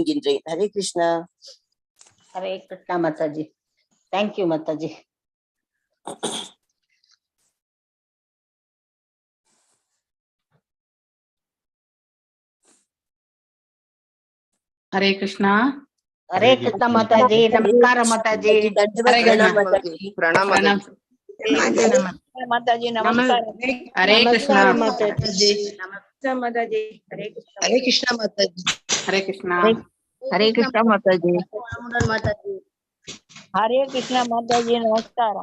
हरे कृष्णा। हरे कृष्णा माता जी। Thank you माता जी। हरे कृष्णा। हरे कृष्णा माता जी। नमस्कार माता जी। प्रणाम माता जी। नमस्कार हरे कृष्णा माता जी। नमस्कार माता जी। हरे कृष्णा माता जी। हरे कृष्णा। हरे कृष्णा माता जी। माता जी। हरे कृष्णा माता जी। नमस्कार।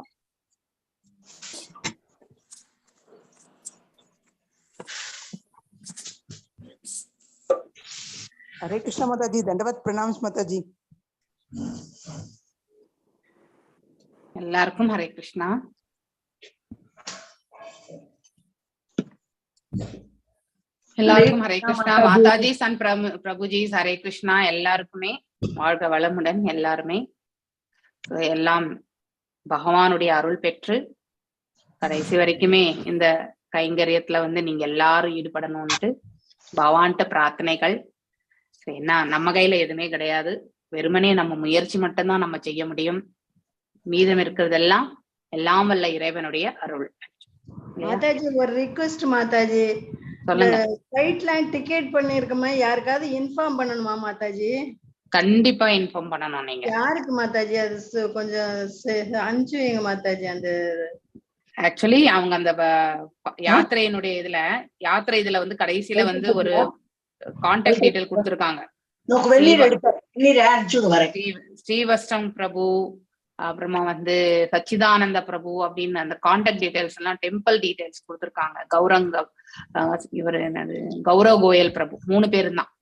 हरे कृष्णा माता जी। दंडवत प्रणाम माता जी। எல்லாருக்கும் ஹரே கிருஷ்ணா. எல்லாருக்கும் ஹரே கிருஷ்ணா. மாதாஜி சன் பிரபுஜி ஹரே கிருஷ்ணா. எல்லாருக்குமே வாழ்க வளமுடன். எல்லாருமே எல்லாம் பகவானுடைய அருள் பெற்று கடைசி வரைக்குமே இந்த கைங்கரியத்துல வந்து நீங்க எல்லாரும் ஈடுபடணும்ட்டு பகவான்கிட்ட பிரார்த்தனைகள். என்ன நம்ம கையில எதுவுமே கிடையாது, வெறுமனே நம்ம முயற்சி மட்டும்தான் நம்ம செய்ய முடியும். மீதம் இருக்கிறதெல்லாம் எல்லாம் வல்ல இறைவனுடைய அருள். மாதாஜி ஒரு ரிக்வெஸ்ட் மாதாஜி, சொல்லுங்க. ஃளைட்ல டிக்கெட் பண்ணிருக்கமா, யாருக்காவது இன்ஃபார்ம் பண்ணணுமா மாதாஜி? கண்டிப்பா இன்ஃபார்ம் பண்ணணும். நீங்க யாருக்கு மாதாஜி? அது கொஞ்சம் அனுப்பிச்சுவீங்க மாதாஜி. அந்த ஆக்சுவலி அவங்க அந்த யாத்திரையினுடைய இதுல வந்து கடைசியில வந்து ஒரு கான்டாக்ட் டீடைல் கொடுத்திருக்காங்க. ஸ்ரீவஸ்டம் பிரபு, அப்புறமா வந்து சச்சிதானந்த பிரபு அப்படின்னு அந்த கான்டாக்ட் டீடைல்ஸ் எல்லாம், டெம்பிள் டீடைல்ஸ் கொடுத்திருக்காங்க. இவர் என்னது கௌரவ் கோயல் பிரபு, 3 பேரும் தான்.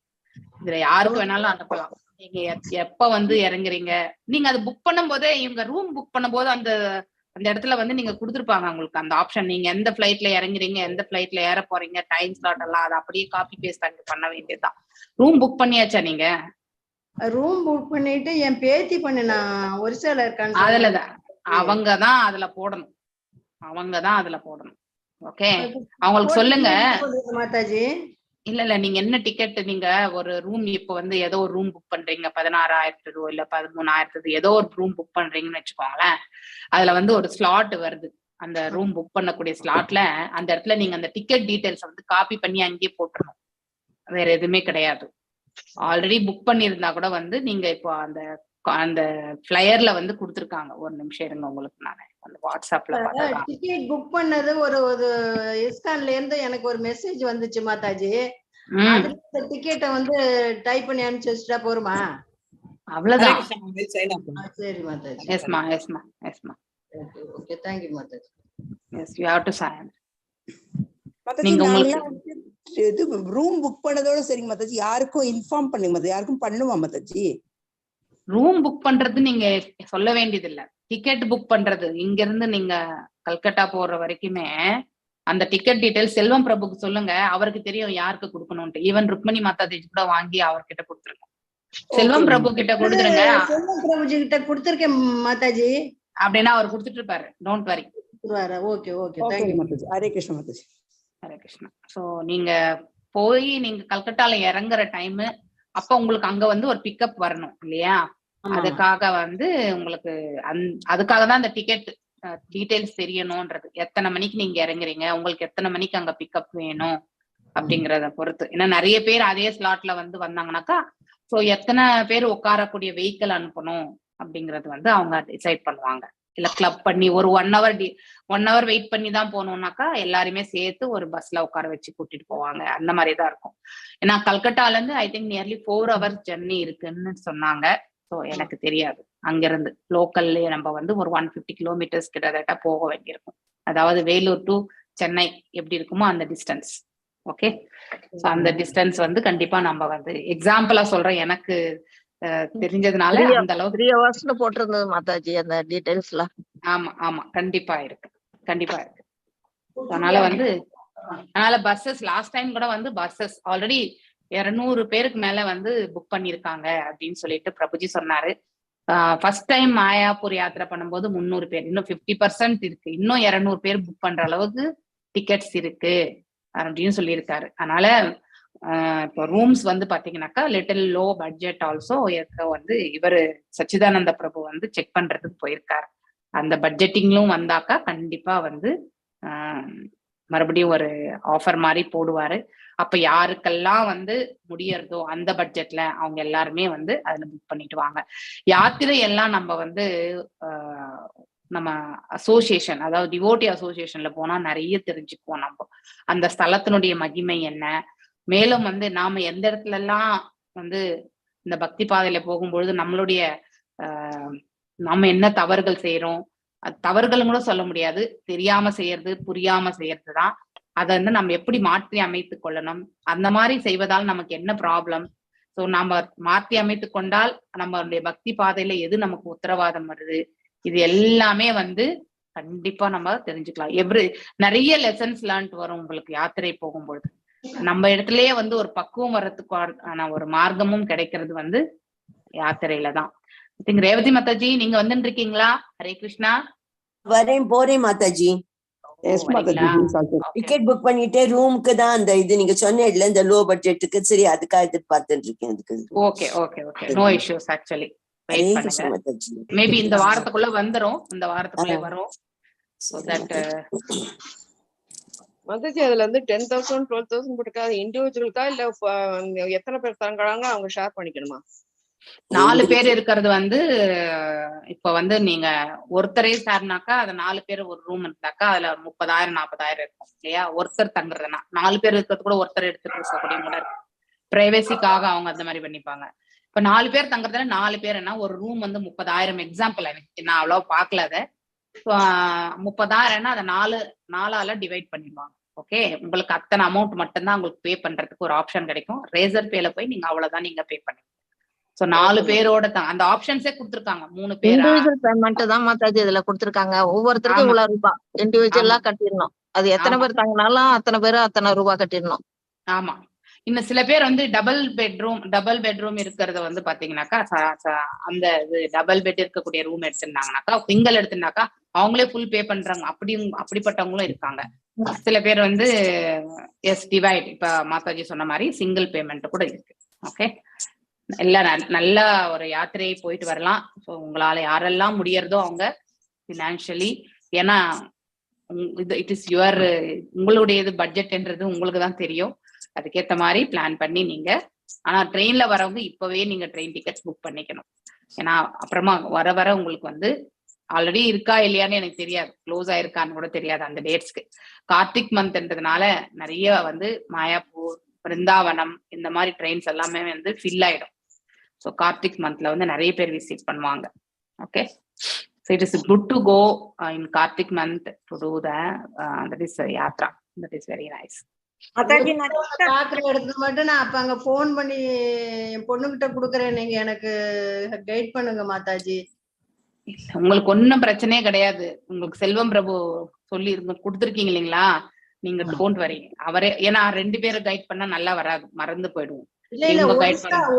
இதுல யாருக்கு வேணாலும் அனுப்பலாம். நீங்க எப்ப வந்து இறங்குறீங்க, நீங்க அது புக் பண்ணும் போதே, இவங்க ரூம் புக் பண்ணும் போது அந்த இடத்துல வந்து நீங்க கொடுத்துருப்பாங்க உங்களுக்கு அந்த ஆப்ஷன். நீங்க எந்த பிளைட்ல இறங்குறீங்க, எந்த பிளைட்ல ஏற போறீங்க, டைம் ஸ்லாட் எல்லாம் அதை அப்படியே காப்பி பேஸ்ட் அங்க பண்ண வேண்டியதுதான். ரூம் புக் பண்ணியாச்சா? நீங்க ரூம் புக் பண்ணிட்டு என் பேத்தி பண்ணினா ஒரிசால இருக்கான்னு அதுலதான் அவங்கதான் அதுல போடணும். ஓகே, அவங்களுக்கு சொல்லுங்க மாதாஜி. இல்ல நீங்க என்ன டிக்கெட், நீங்க ஒரு ரூம் இப்ப வந்து ஏதோ ஒரு ரூம் புக் பண்றீங்க, 16,000 ரூபாய் இல்ல 13,000, ஏதோ ஒரு ரூம் புக் பண்றீங்கன்னு வச்சுக்கோங்களேன். அதுல வந்து ஒரு ஸ்லாட் வருது. அந்த ரூம் புக் பண்ணக்கூடிய ஸ்லாட்ல அந்த இடத்துல நீங்க அந்த டிக்கெட் டீடைல்ஸ் வந்து காப்பி பண்ணி அங்கேயே போட்டுறணும். வேற எதுவுமே கிடையாது. ஆல்ரெடி புக் பண்ணியிருந்தா கூட வந்து நீங்க இப்போ அந்த ஃபிளையர்ல வந்து கொடுத்துருக்காங்க. ஒரு நிமிஷம் இருங்க, உங்களுக்கு நான் அந்த வாட்ஸ்அப்ல டிக்கெட் புக் பண்ணது ஒரு இஸ்கான்ல இருந்து எனக்கு ஒரு மெசேஜ் வந்துச்சு மாதாஜி. அதுல டிக்கெட்டை வந்து டைப் பண்ணி அனுப்பிச்சு வச்சுட்டா போருமா? அவ்வளவுதான். சரி மாதாஜி. எஸ்மா. ஓகே, थैंक यू மாதாஜி. Yes, you have to sign. நீங்க உங்களுக்கு ரூம் புக் பண்ணதோட சரிங்க மாதாஜி, யாருக்கும் இன்ஃபார்ம் பண்ணுங்க மாதாஜி. யாருக்கும் பண்ணுமா மாதாஜி? ரூம் புக் பண்றது நீங்க சொல்ல வேண்டியது இல்ல. டிக்கெட் புக் பண்றது, இங்க இருந்து நீங்க கல்கட்டா போற வரைக்குமே அந்த டிக்கெட் டீடைல் செல்வம் பிரபுக்கு சொல்லுங்க. அவருக்கு தெரியும் யாருக்கு கொடுக்கணும்ட்டு. ஈவன் ருக்மணி மாதாஜி கூட வாங்கி அவர்கிட்ட கொடுத்துருங்க. செல்வம் பிரபு கிட்ட கொடுத்துருங்க. செல்வம் பிரபுஜி கிட்ட கொடுத்திருக்கேன் மாதாஜி. அப்படின்னா அவர் கொடுத்துட்டு இருப்பாரு. Don't worry. Okay okay, thank you Mataji. Hare Krishna Mataji. Hare Krishna. So நீங்க போய் நீங்க கல்கட்டால இறங்குற டைம் அப்ப உங்களுக்கு அங்க வந்து ஒரு பிக்கப் வரணும் இல்லையா? அதுக்காக வந்து உங்களுக்கு அதுக்காக தான் அந்த டிக்கெட் டீடைல்ஸ் தெரியணும்ன்றது. எத்தனை மணிக்கு நீங்க இறங்குறீங்க, உங்களுக்கு எத்தனை மணிக்கு அங்க பிக்கப் வேணும் அப்படிங்கறத பொறுத்து. ஏன்னா நிறைய பேர் அதே ஸ்லாட்ல வந்து வந்தாங்கன்னாக்கா, சோ எத்தனை பேர் உட்காரக்கூடிய வெஹிக்கிள் அனுப்பணும் அப்படிங்கறது வந்து அவங்க டிசைட் பண்ணுவாங்க. இல்ல கிளப் பண்ணி ஒரு 1 hour வெயிட் பண்ணி தான் போகணும்னாக்கா எல்லாருமே சேர்த்து ஒரு பஸ்ல உட்கார வச்சு கூட்டிட்டு போவாங்க. அந்த மாதிரிதான் இருக்கும். ஏன்னா கல்கட்டால இருந்து I think nearly 4 hours journey இருக்குன்னு சொன்னாங்க. ஸோ எனக்கு தெரியாது. அங்கிருந்து லோக்கல்லே நம்ம வந்து ஒரு 150 கிலோமீட்டர்ஸ் கிட்டத்தட்ட போக வேண்டியிருக்கும். அதாவது வேலூர் டு சென்னை எப்படி இருக்குமோ அந்த டிஸ்டன்ஸ். ஓகே, ஸோ அந்த டிஸ்டன்ஸ் வந்து கண்டிப்பா நம்ம வந்து எக்ஸாம்பிளா சொல்றேன், எனக்கு தெரிஞ்சதுனால அந்த அளவுக்கு 3 hours போட்டிருந்தது மாதாஜி அந்த டீடைல்ஸ்ல. ஆமா கண்டிப்பா இருக்கு. அதனால பஸ்ஸஸ் லாஸ்ட் டைம் கூட வந்து பஸ்ஸஸ் ஆல்ரெடி 200 பேருக்கு மேல வந்து புக் பண்ணிருக்காங்க அப்படின்னு சொல்லிட்டு பிரபுஜி சொன்னாரு. ஃபர்ஸ்ட் டைம் மாயாப்பூர் யாத்திரை பண்ணும்போது 300 பேர், இன்னும் 50% இருக்கு. இன்னும் 200 பேர் புக் பண்ற அளவுக்கு டிக்கெட்ஸ் இருக்கு அப்படின்னு சொல்லியிருக்காரு. அதனால இப்போ ரூம்ஸ் வந்து பாத்தீங்கன்னாக்கா லிட்டில் லோ பட்ஜெட் ஆல்சோ வந்து இவரு சச்சிதானந்த பிரபு வந்து செக் பண்றதுக்கு போயிருக்காரு. அந்த பட்ஜெட்டிங்லும் வந்தாக்கா கண்டிப்பா வந்து மறுபடியும் ஒரு ஆஃபர் மாதிரி போடுவாரு. அப்ப யாருக்கெல்லாம் வந்து முடியறதோ அந்த பட்ஜெட்ல அவங்க எல்லாருமே வந்து அதுல புக் பண்ணிட்டு வாங்க. யாத்திரை எல்லாம் நம்ம வந்து நம்ம அசோசியேஷன், அதாவது டிவோட்டி அசோசியேஷன்ல போனா நிறைய தெரிஞ்சுக்குவோம். நம்ம அந்த ஸ்தலத்தினுடைய மகிமை என்ன, மேலும் வந்து நாம எந்த இடத்துல எல்லாம் வந்து இந்த பக்தி பாதையில போகும்பொழுது நம்மளுடைய நம்ம என்ன தவறுகள் செய்யறோம், தவறுகள் கூட சொல்ல முடியாது, தெரியாம செய்யறது புரியாம செய்யறதுதான். அதை வந்து நம்ம எப்படி மாற்றி அமைத்து கொள்ளணும், அந்த மாதிரி செய்வதால் நமக்கு என்ன ப்ராப்ளம், ஸோ நம்ம மாற்றி அமைத்து கொண்டால் நம்மளுடைய பக்தி பாதையில எது நமக்கு உத்தரவாதம் வருது, இது எல்லாமே வந்து கண்டிப்பா நம்ம தெரிஞ்சுக்கலாம். நிறைய லெசன்ஸ் லேர்ன்ட் வரும் உங்களுக்கு யாத்திரை போகும்பொழுது. நம்ம இடத்துலயே வந்து ஒரு பக்குவம் வர்றதுக்கான ஒரு மார்க்கமும் கிடைக்கிறது வந்து யாத்திரையில தான். ரேவதி மாதாஜி நீங்க வந்துட்டு இருக்கீங்களா? ஹரே கிருஷ்ணா. போறேன் மாதாஜி. டிக்கெட் புக் பண்ணிட்டு ரூமுக்கு தான் அந்த இது நீங்க சொன்னீங்கல்ல இந்த லோ பட்ஜெட்டுக்கு, சரி அதுக்காக எதிர்பார்த்துட்டு இருக்கேன். அதுக்கு okay okay okay, no issues. Actually wait பண்ணுங்க, மேபி இந்த வாரத்துக்குள்ள வந்துரும், இந்த வாரத்துக்குள்ளே வரும். சோ தட் மாதாஜி அதுல வந்து 10,000 12,000 போட்டுக்காது இண்டிவிஜுவலுக்கா இல்ல எத்தனை பேர் தங்குறாங்க அவங்க ஷேர் பண்ணிக்கணுமா? 4 பேர் இருக்கிறது வந்து இப்ப வந்து நீங்க ஒருத்தரே சார்னாக்கா அது 4 பேர் ஒரு ரூம் இருந்தாக்கா அதுல 30,000 40,000 இருக்கும் இல்லையா? ஒருத்தர் தங்குறதுனா 4 பேர் இருக்கிறது கூட ஒருத்தர் எடுத்துட்டு இருக்கக்கூடிய கூட இருக்கு. பிரைவேசிக்காக அவங்க அந்த மாதிரி பண்ணிப்பாங்க. இப்ப 4 பேர் தங்குறதுல 4 பேர்னா ஒரு ரூம் வந்து 30,000 எக்ஸாம்பிள், எனக்கு நான் அவ்வளவு பாக்கல அதை. 30,000னா அதை 4ஆல டிவைட் பண்ணிடுவாங்க. ஓகே, உங்களுக்கு அத்தனை அமௌண்ட் மட்டும்தான் உங்களுக்கு பே பண்றதுக்கு ஒரு ஆப்ஷன் கிடைக்கும். ரேசர் பேல போய் நீங்க அவ்வளவுதான் நீங்க பே பண்ணுங்க. சோ 4 பேரோட தான் அந்த ஆப்ஷன்ஸே கொடுத்திருக்காங்க. 3 பேர் இண்டிவிஜுவல் பேமெண்ட் தான் மாதாஜி இதுல கொடுத்திருக்காங்க. ஒவ்வொருத்தருக்கும் இவ்வளவு ரூபாய் இண்டிவிஜுவலா கட்டிடணும். அது எத்தனை பேர் தங்கினாலும் அத்தனை பேரும் அத்தனை ரூபாய் கட்டிடணும். ஆமா. இன்னும் சில பேர் வந்து டபுள் பெட்ரூம் இருக்கிறத வந்து பாத்தீங்கன்னாக்கா அந்த டபுள் பெட் இருக்கக்கூடிய ரூம் எடுத்திருந்தாங்கனாக்கா, சிங்கிள் எடுத்திருந்தாக்கா அவங்களே ஃபுல் பே பண்றாங்க. அப்படிப்பட்டவங்களும் இருக்காங்க. சில பேர் வந்து எஸ் டிவைட், இப்ப மாதாஜி சொன்ன மாதிரி சிங்கிள் பேமெண்ட் கூட இருக்கு. ஓகே, எல்லாம் நல்ல ஒரு யாத்திரையை போயிட்டு வரலாம். ஸோ உங்களால யாரெல்லாம் முடியறதோ அவங்க பினான்சியலி, ஏன்னா இட் இஸ் யுவர், உங்களுடையது பட்ஜெட்ன்றது உங்களுக்கு தான் தெரியும். அதுக்கேற்ற மாதிரி பிளான் பண்ணி நீங்க, ஆனா ட்ரெயின்ல வரவங்க இப்பவே நீங்க ட்ரெயின் டிக்கெட்ஸ் புக் பண்ணிக்கணும். ஏன்னா அப்புறமா வர வர உங்களுக்கு வந்து ஆல்ரெடி இருக்கா இல்லையான்னு எனக்கு தெரியாது, க்ளோஸ் ஆயிருக்கான்னு கூட தெரியாது அந்த டேட்ஸ்க்கு. கார்த்திக் மந்த்ன்றதுனால நிறைய வந்து மாயாப்பூர், பிருந்தாவனம் இந்த மாதிரி ட்ரெயின்ஸ் எல்லாமே வந்து ஃபில் ஆயிடும். ஸோ கார்த்திக் மந்த்ல வந்து நிறைய பேர் விசிட் பண்ணுவாங்க. Okay, so it is good to go in Karthik month to do that is yatra. That is very nice. பாக்குற இடத்துக்கு மட்டும் நான் அப்ப அங்க போன் பண்ணி என் பொண்ணுகிட்ட குடுக்கறேன், நீங்க எனக்கு கைட் பண்ணுங்க மாதாஜி. உங்களுக்கு ஒன்னும் பிரச்சனையே கிடையாது. உங்களுக்கு செல்வம் பிரபு சொல்லி கொடுத்துருக்கீங்க இல்லைங்களா, நீங்க டோன்ட் வரி. அவரே, ஏன்னா 2 பேரை கைட் பண்ணா நல்லா வராது, மறந்து போயிடுவோம்.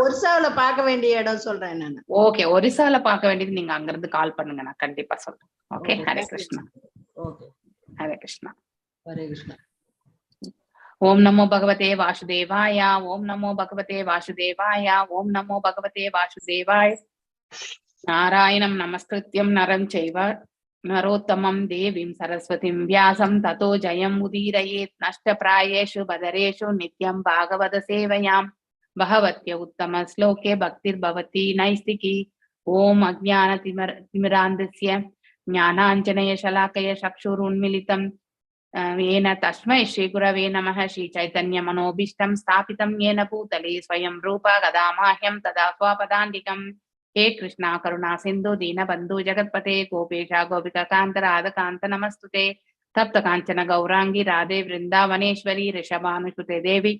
ஒரிசாவில பார்க்க வேண்டிய இடம் சொல்றேன் நான். ஓகே, ஒரிசால பார்க்க வேண்டியது நீங்க அங்க இருந்து கால் பண்ணுங்க, நான் கண்டிப்பா சொல்றேன். ஓகே, ஹரே கிருஷ்ணா. ஹரே கிருஷ்ணா. ஹரே கிருஷ்ணா. ஓம் நமோ பகவதே வாசுதேவாய. ஓம் நமோ பகவதே வாசுதேவாய. ஓம் நமோ பகவதே வாசுதேவாய. நாராயணம் நமஸ்கிருத்யம் நரம் செய்வ நரோத்தமம் தேவீம் சரஸ்வதிம் வியாசம் ததோ ஜயம் உதீரயேத். நஷ்டப்ராயேஷு பதரேஷு நித்யம் பாகவத சேவையாம் பகவத்ய உத்தம ஸ்லோகே பக்திர்பவதி நைஸ்திகி. ஓம் அஜ்ஞான திமிராந்தஸ்ய ஞானாஞ்சனய ஷலாக்கய சக்ஷுருன்மிலிதம் येन तस्मै श्री गुरवे नमः. श्री चैतन्य मनोभीष्टं स्थापितं येन भूतले स्वयं रूपा गदामाह्यं तदा स्वापदान्तिकम्. हे कृष्णा करुणा सिन्धु दीनबन्धु जगत्पते गोपेशा गोपिका कान्त राधकान्त नमस्तुते. तप्त काञ्चन गौरांगी राधे वृन्दावनेश्वरी ऋषभानुसुते देवी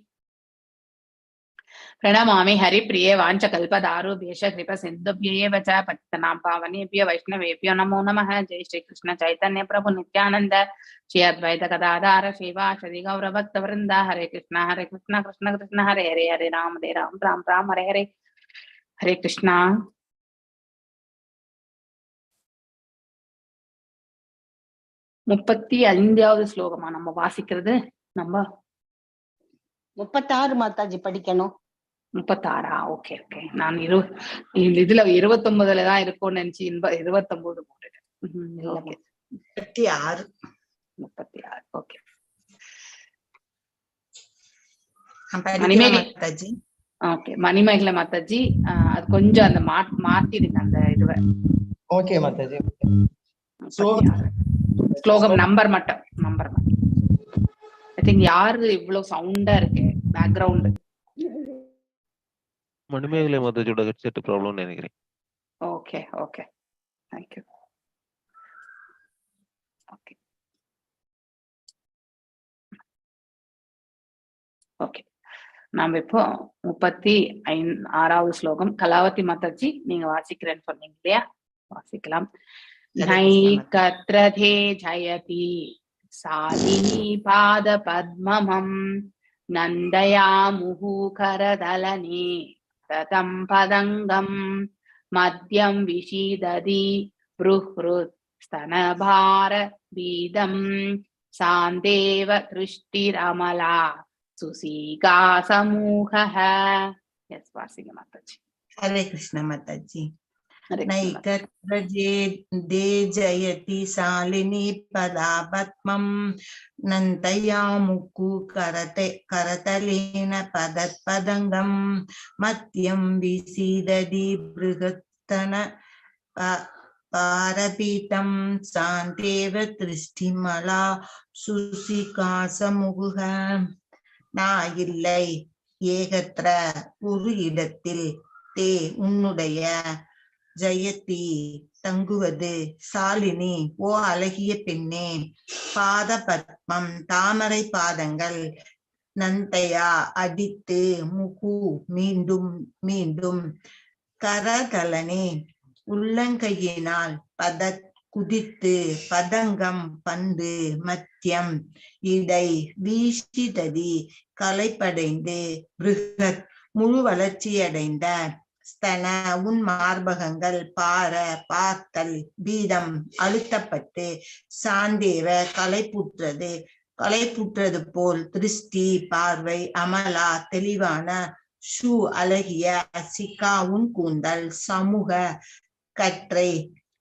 प्रणमामि हरिप्रिये वाञ्छकल्पदारुभ्यश्च कृपसिन्धुभ्येव च पतितनां पावनेभ्यो वैष्णवेभ्यो नमो नमः. जय श्री कृष्ण चैतन्य प्रभु नित्यानंद श्री अद्वैत गदाधर श्रीवासदि गौरभक्तवृंद. हरे कृष्ण कृष्ण कृष्ण हरे हरे, हरे राम राम राम हरे हरे. हरे कृष्णा. 35வது ஸ்லோகமா நம்ம வாசிக்கிறது. நம்ம 36 மாதாஜி படிக்கணும். 36. Okay okay. நான் இதுல 29 தான் இருக்கும்னு நினைச்சு 29 போட்டுட்டேன். இல்லம்மா. 36. 36. ஓகே. மாதாஜி. ஓகே மணிமேகலை மாதாஜி, அது கொஞ்சம் அந்த மாத்திடுங்க அந்த இதுவை. ஓகே மாதாஜி. ஸ்லோகம் நம்பர் மட்டும். ஐ திங்க் யாரு இவ்வளவு சவுண்டா இருக்கு பேக்ரவுண்ட்? மணிமேகலை மாதாஜியோட ஹெட்செட் ப்ராப்ளம்னு நினைக்கிறேன். Okay okay, thank you. Okay okay, நாம இப்போ 36வது ஸ்லோகம். கலாவதி மாதாஜி நீங்க வாசிக்கிறேன்னு சொன்னீங்க இல்லையா? வாசிக்கலாம். நைகத்ரதே ஜயதி சாலினி பாத பத்மமம் நந்தயாமுஹு கரதலனே ததம் பதங்கம் மத்யம் விஷீததி ப்ருஹ்ருத் ஸ்தனபார பீதம் சாந்தேவ திருஷ்டிரமலா சுசீகா சமூகः. எஸ் வாசிங்க மாதாஜி. ஹரே கிருஷ்ண மாதாஜி. ஹரே கிருஷ்ண. நைகத்ரஜே தே ஜயதி சாலினி பதாபத்மம் நந்தயாமுக்கு கரதலேன பதத்பதங்கம் மத்யம் விசீததி பிருகத்தன பாரபீதம் சாந்தேவ திருஷ்டிமலா சுசிகாசமுக. நான் இல்லை, ஏகத்ர ஒரு இடத்தில், தே உன்னுடைய, ஜெயதி தங்குவது, சாலினி ஓ அழகிய பெண்ணே, பாத பத்மம் தாமரை பாதங்கள், நந்தையா அடித்து, முகு மீண்டும் மீண்டும், கரதலனே உள்ளங்கையினால், பதத் குதித்து, பதங்கம் பந்து, மத்தியம் இடை, வீசிததி கலைப்படைந்து, பிருகத் முழு வளர்ச்சியடைந்த, ஸ்தன உன் மார்பகங்கள், பார பார்த்தல், பீதம் அழுத்தப்பட்டு, சாந்தேவ கலைப்புற்றது போல், திருஷ்டி பார்வை, அமலா தெளிவான, ஷூ அழகிய, சிகா உன் கூந்தல், சமூக கற்றை.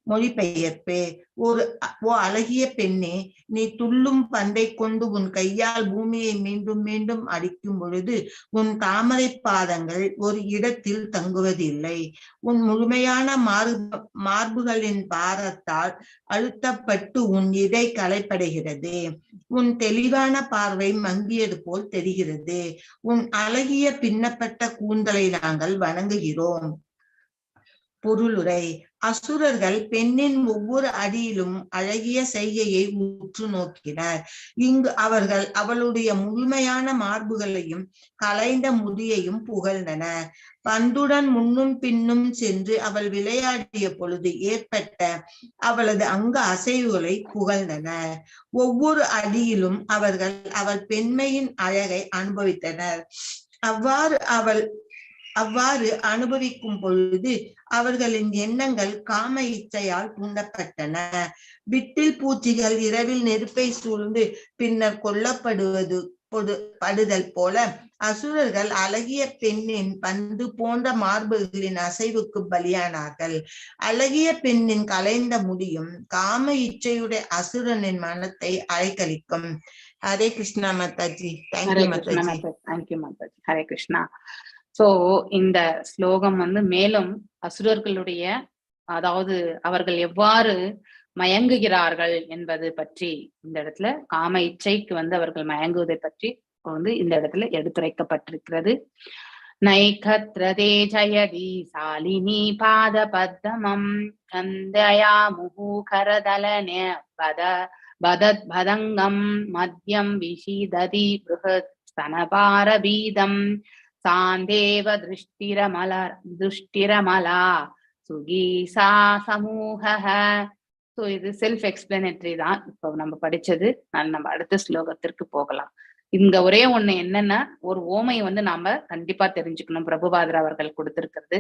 மொழிபெயர்ப்பு. ஓ அழகிய பெண்ணே, நீ துள்ளும் பந்தை கொண்டு உன் கையால் பூமியை மீண்டும் மீண்டும் அடிக்கும் பொழுது உன் தாமரை பாதங்கள் ஒரு இடத்தில் தங்குவதில்லை. உன் முழுமையான மார்புகளின் பாரத்தால் அழுத்தப்பட்டு உன் இடை கலைப்படைகிறது. உன் தெளிவான பார்வை மங்கியது போல் தெரிகிறது. உன் அழகிய பின்னப்பட்ட கூந்தலை நாங்கள் வணங்குகிறோம். பொருளுரை. அசுரர்கள் பெண்ணின் ஒவ்வொரு அடியிலும் அழகிய செய்கையை உற்று நோக்கினர். இங்கு அவர்கள் அவளுடைய முழுமையான மார்புகளையும் கலைந்த முடியையும் புகழ்ந்தனர். பந்துடன் முன்னும் பின்னும் சென்று அவள் விளையாடிய பொழுது ஏற்பட்ட அவளது அங்க அசைவுகளை புகழ்ந்தனர். ஒவ்வொரு அடியிலும் அவர்கள் அவள் பெண்மையின் அழகை அனுபவித்தனர். அவ்வாறு அனுபவிக்கும் பொழுது அவர்களின் எண்ணங்கள் காம இச்சையால் தூண்டப்பட்டன. விட்டில் பூச்சிகள் இரவில் நெருப்பை சூழ்ந்து பின்னர் படுதல் போல அசுரர்கள் அழகிய பெண்ணின் பந்து போன்ற மார்புகளின் அசைவுக்கு பலியானார்கள். அழகிய பெண்ணின் கலைந்த முடியும் காம இச்சையுடைய அசுரனின் மனத்தை அலைக்கழிக்கும். ஹரே கிருஷ்ணா மாதாஜி. தேங்க்யூ மாதாஜி. தேங்க்யூ மாதாஜி. ஹரே கிருஷ்ணா. சோ இந்த ஸ்லோகம் மேலும் அசுரர்களுடைய, அதாவது அவர்கள் எவ்வாறு மயங்குகிறார்கள் என்பது பற்றி இந்த இடத்துல, காம இச்சைக்கு அவர்கள் மயங்குவதை பற்றி இந்த இடத்துல எடுத்துரைக்கப்பட்டிருக்கிறது. நைகத்ரதே ஜயதி சாலினி பாத பத்மம் கந்தயா முஹு கரதலன பதத் பதங்கம் மத்யம் விஷீததி பிருஹத் ஸ்தனபார பீதம் சாந்தேவ திருஷ்டிரமலா சுகீசா சமூகः. ஸோ இது செல்ஃப் எக்ஸ்பிளனேட்டரி தான் இப்போ நம்ம படிச்சது. நம்ம அடுத்த ஸ்லோகத்திற்கு போகலாம். இங்க ஒரே ஒண்ணு என்னன்னா, ஒரு ஓமை நாம கண்டிப்பா தெரிஞ்சுக்கணும். பிரபுபாதர் அவர்கள் கொடுத்திருக்கிறது,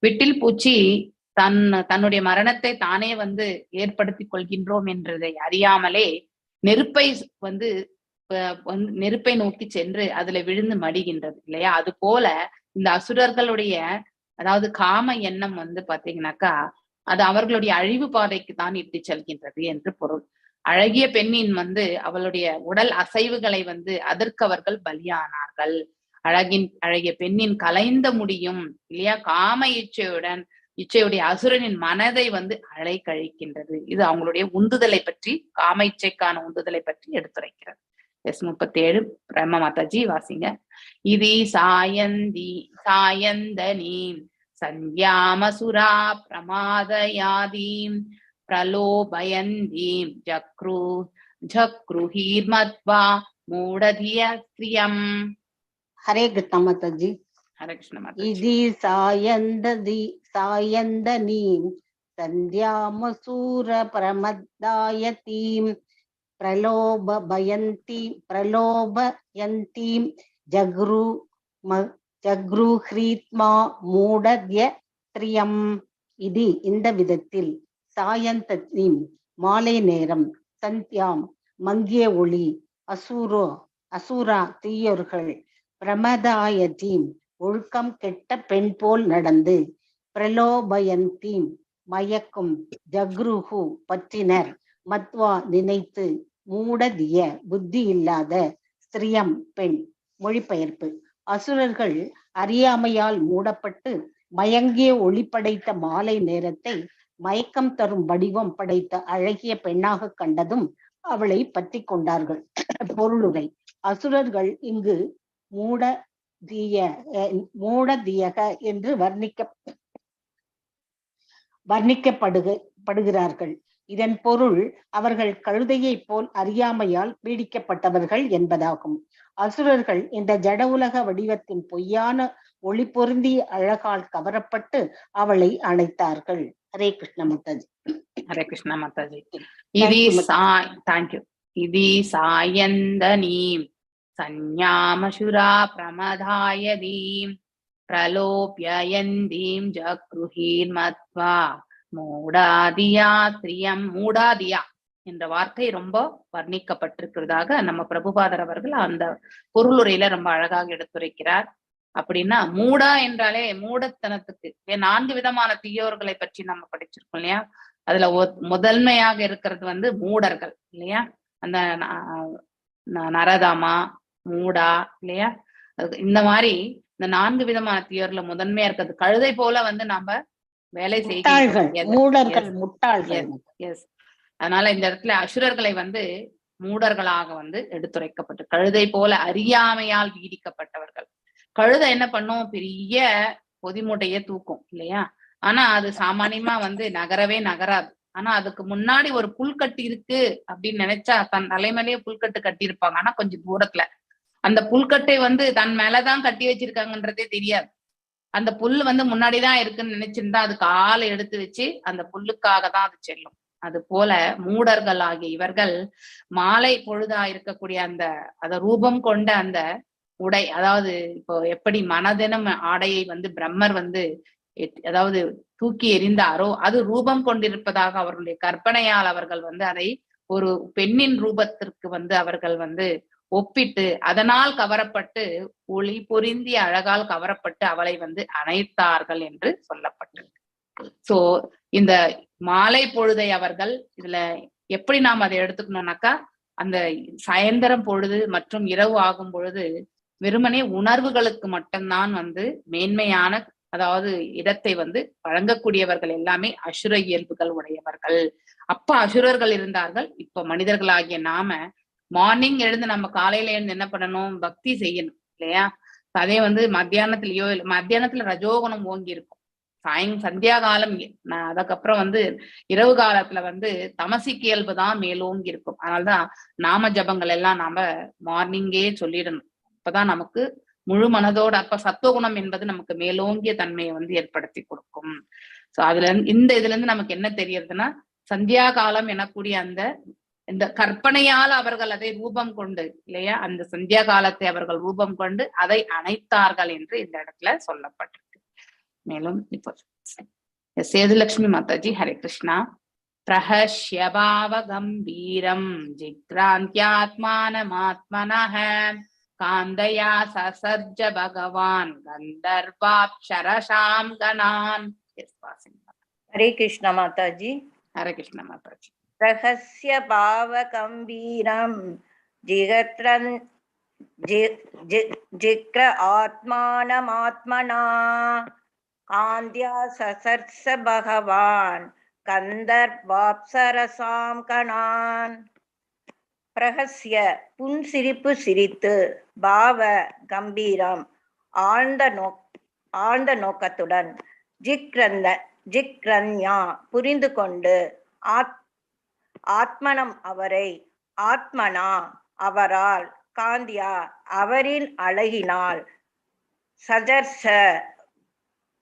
விட்டில் பூச்சி தன்னுடைய மரணத்தை தானே ஏற்படுத்தி கொள்கின்றோம் என்றதை அறியாமலே நெருப்பை வந்து நெருப்பை நோக்கி சென்று அதுல விழுந்து மடிகின்றது இல்லையா? அது போல இந்த அசுரர்களுடைய அதாவது காம எண்ணம் வந்து பாத்தீங்கன்னாக்கா அது அவர்களுடைய அழிவு பாதைக்கு தான் இட்டு செல்கின்றது என்று பொருள். அழகிய பெண்ணின் வந்து அவளுடைய உடல் அசைவுகளை வந்து அதற்கு அவர்கள் பலியானார்கள். அழகிய பெண்ணின் கலைந்த முடியும் இல்லையா காம இச்சையுடைய அசுரனின் மனதை வந்து அலை கழிக்கின்றது. இது அவங்களுடைய உந்துதலை பற்றி, காம இச்சைக்கான உந்துதலை பற்றி எடுத்துரைக்கிறது. S37 பிரம்ம மாதாஜி வாசிங்க. இதி சாயந்தனீம் சந்தியாமசுரா பிரமாதயாதீம் பிரலோபயந்தீம் ஜக்ருஹீர்மத்வா மூடதிய ஸ்திரியம். ஹரே கிருஷ்ண மாதாஜி. ஹரே கிருஷ்ண மாதாஜி. இதி சாயந்தனீம் சந்தியாமசூர பிரமதாயதீம் பிரலோபயந்தீம் ஜக்ருஹ்ரீத்மா மூடத்ய ஸ்திரியம். இது இந்த விதத்தில் சாயந்தனீம் மாலை நேரம், சந்தியாம் மங்கிய ஒளி, அசூரா தீயோர்கள், பிரமதாயதீம் ஒழுக்கம் கெட்ட பெண் போல் நடந்து, பிரலோபயந்தீம் மயக்கும், ஜக்ருஹு பற்றினர், மத்வா நினைத்து, மூடதிய புத்தி இல்லாத, ஸ்திரியம் பெண். மொழிபெயர்ப்பு. அசுரர்கள் அறியாமையால் மூடப்பட்டு மயங்கிய ஒளி படைத்த மாலை நேரத்தை மயக்கம் தரும் வடிவம் படைத்த அழகிய பெண்ணாக கண்டதும் அவளை பற்றி கொண்டார்கள். பொருளுரை. அசுரர்கள் இங்கு மூடதியக என்று வர்ணிக்கப்படுகிறார்கள். இதன் பொருள் அவர்கள் கழுதையை போல் அறியாமையால் பீடிக்கப்பட்டவர்கள் என்பதாகும். அசுரர்கள் இந்த ஜட உலக வடிவத்தின் பொய்யான ஒளி பொருந்திய அழகால் கவரப்பட்டு அவளை அணைத்தார்கள். ஹரே கிருஷ்ண மாதாஜி. ஹரே கிருஷ்ண மாதாஜி. தேங்க்யூ. இதி சாயந்தனீம் சந்யாமசுரா பிரமதாயதீம் பிரலோப்யயந்தீம் ஜக்ருஹீர்மத்வா மூடாதியா ஸ்திரியம். மூடாதியா என்ற வார்த்தை ரொம்ப வர்ணிக்கப்பட்டிருக்கிறதாக நம்ம பிரபுபாதர் அவர்கள் அந்த பொருளுரையில ரொம்ப அழகாக எடுத்துரைக்கிறார். அப்படின்னா மூடா என்றாலே மூடத்தனத்துக்கு 4 விதமான தீயோர்களை பற்றி நம்ம படிச்சிருக்கோம் இல்லையா? அதுல முதன்மையாக இருக்கிறது வந்து மூடர்கள் இல்லையா? அந்த நரதாமா, மூடா இல்லையா? இந்த மாதிரி இந்த 4 விதமான தீயோர்ல முதன்மையா இருக்கிறது கழுதை போல வந்து நாம வேலை செய்கிறோம். எஸ். அதனால இந்த இடத்துல அசுரர்களை வந்து மூடர்களாக வந்து எடுத்துரைக்கப்பட்டு, கழுதை போல அறியாமையால் வீடிக்கப்பட்டவர்கள். கழுதை என்ன பண்ணும்? பெரிய பொதிமூட்டைய தூக்கும் இல்லையா? ஆனா அது சாமானியமா வந்து நகராது. ஆனா அதுக்கு முன்னாடி ஒரு புல்கட்டு இருக்கு அப்படின்னு நினைச்சா தன் தலைமையிலேயே புல்கட்டு கட்டி இருப்பாங்க. ஆனா கொஞ்சம் தூரத்துல அந்த புல்கட்டை வந்து தன் மேலதான் கட்டி வச்சிருக்காங்கன்றதே தெரியாது. அந்த புல்லு வந்து முன்னாடிதான் இருக்குன்னு நினைச்சிருந்தா அது காலை எடுத்து வச்சு அந்த புல்லுக்காக தான் அது செல்லும். அது போல மூடர்கள் ஆகிய இவர்கள் மாலை பொழுதா இருக்கக்கூடிய அத ரூபம் கொண்ட அந்த உடை, அதாவது இப்போ எப்படி மனதினம் ஆடையை வந்து பிரம்மர் வந்து அதாவது தூக்கி எறிந்தாரோ அது ரூபம் கொண்டிருப்பதாக அவர்களுடைய கற்பனையால் அவர்கள் வந்து அதை ஒரு பெண்ணின் ரூபத்திற்கு வந்து அவர்கள் வந்து ஒப்பிட்டு அதனால் கவரப்பட்டு ஒளி பொருந்திய அழகால் கவரப்பட்டு அவளை வந்து அணைத்தார்கள் என்று சொல்லப்பட்டிருக்கு. சோ இந்த மாலை பொழுதை அவர்கள் இதுல எப்படி நாம் அதை எடுத்துக்கணும்னாக்கா, அந்த சாயந்தரம் பொழுது மற்றும் இரவு ஆகும் பொழுது வெறுமனே உணர்வுகளுக்கு மட்டும்தான் வந்து மேன்மையான அதாவது இடத்தை வந்து வழங்கக்கூடியவர்கள் எல்லாமே அசுர இயல்புகள் உடையவர்கள். அப்ப அசுரர்கள் இருந்தார்கள். இப்ப மனிதர்களாகிய நாம மார்னிங் எழுந்து நம்ம காலையில எழுந்து என்ன பண்ணணும்? பக்தி செய்யணும் இல்லையா? அதே வந்து மத்தியானத்துல ரஜோகுணம் ஓங்கி இருக்கும். சந்தியா காலம் அதுக்கப்புறம் வந்து இரவு காலத்துல வந்து தமசிக்கு இயல்பு தான் மேலோங்கி இருக்கும். அதனால்தான் நாம ஜபங்கள் எல்லாம் நாம மார்னிங்கே சொல்லிடணும். அப்பதான் நமக்கு முழு மனதோட அப்ப சத்துவகுணம் என்பது நமக்கு மேலோங்கிய தன்மையை வந்து ஏற்படுத்தி கொடுக்கும். சோ இதுல இருந்து நமக்கு என்ன தெரியறதுன்னா, சந்தியா காலம் எனக்கூடிய இந்த கற்பனையால் அவர்கள் அதை ரூபம் கொண்டு இல்லையா, அந்த சந்தியா காலத்தை அவர்கள் ரூபம் கொண்டு அதை அணைத்தார்கள் என்று இந்த இடத்துல சொல்லப்பட்டிருக்கு. மேலும் இப்போ சேதுலட்சுமி மாதாஜி. ஹரே கிருஷ்ணா. பிரஹஸ்ய பாவ கம்பீரம் ஜிக்ராந்தியாத்மானமாத்மனஹ காந்தயா சசர்ஜ பகவான் கந்தர்வாப்சரசாம் கணான். ஹரே கிருஷ்ண மாதாஜி. ஹரே கிருஷ்ண மாதாஜி. ரகஸ்ய பாவ கம்பீரம் ஜிக்ர ஆத்மானமாத்மனா காந்தியா சசர்ச பகவான் கந்தர்வாப்சரசாம் கணான். பிரகஸ்ய புன்சிரிப்பு சிரித்து, பாவ கம்பீரம் ஆழ்ந்த நோக்கத்துடன், ஜிக்ரன்யா புரிந்து கொண்டு, ஆத்மனம் அவரை, ஆத்மனா அவரால், காந்தியா அவரின் அழகினால், சஜர்ஷ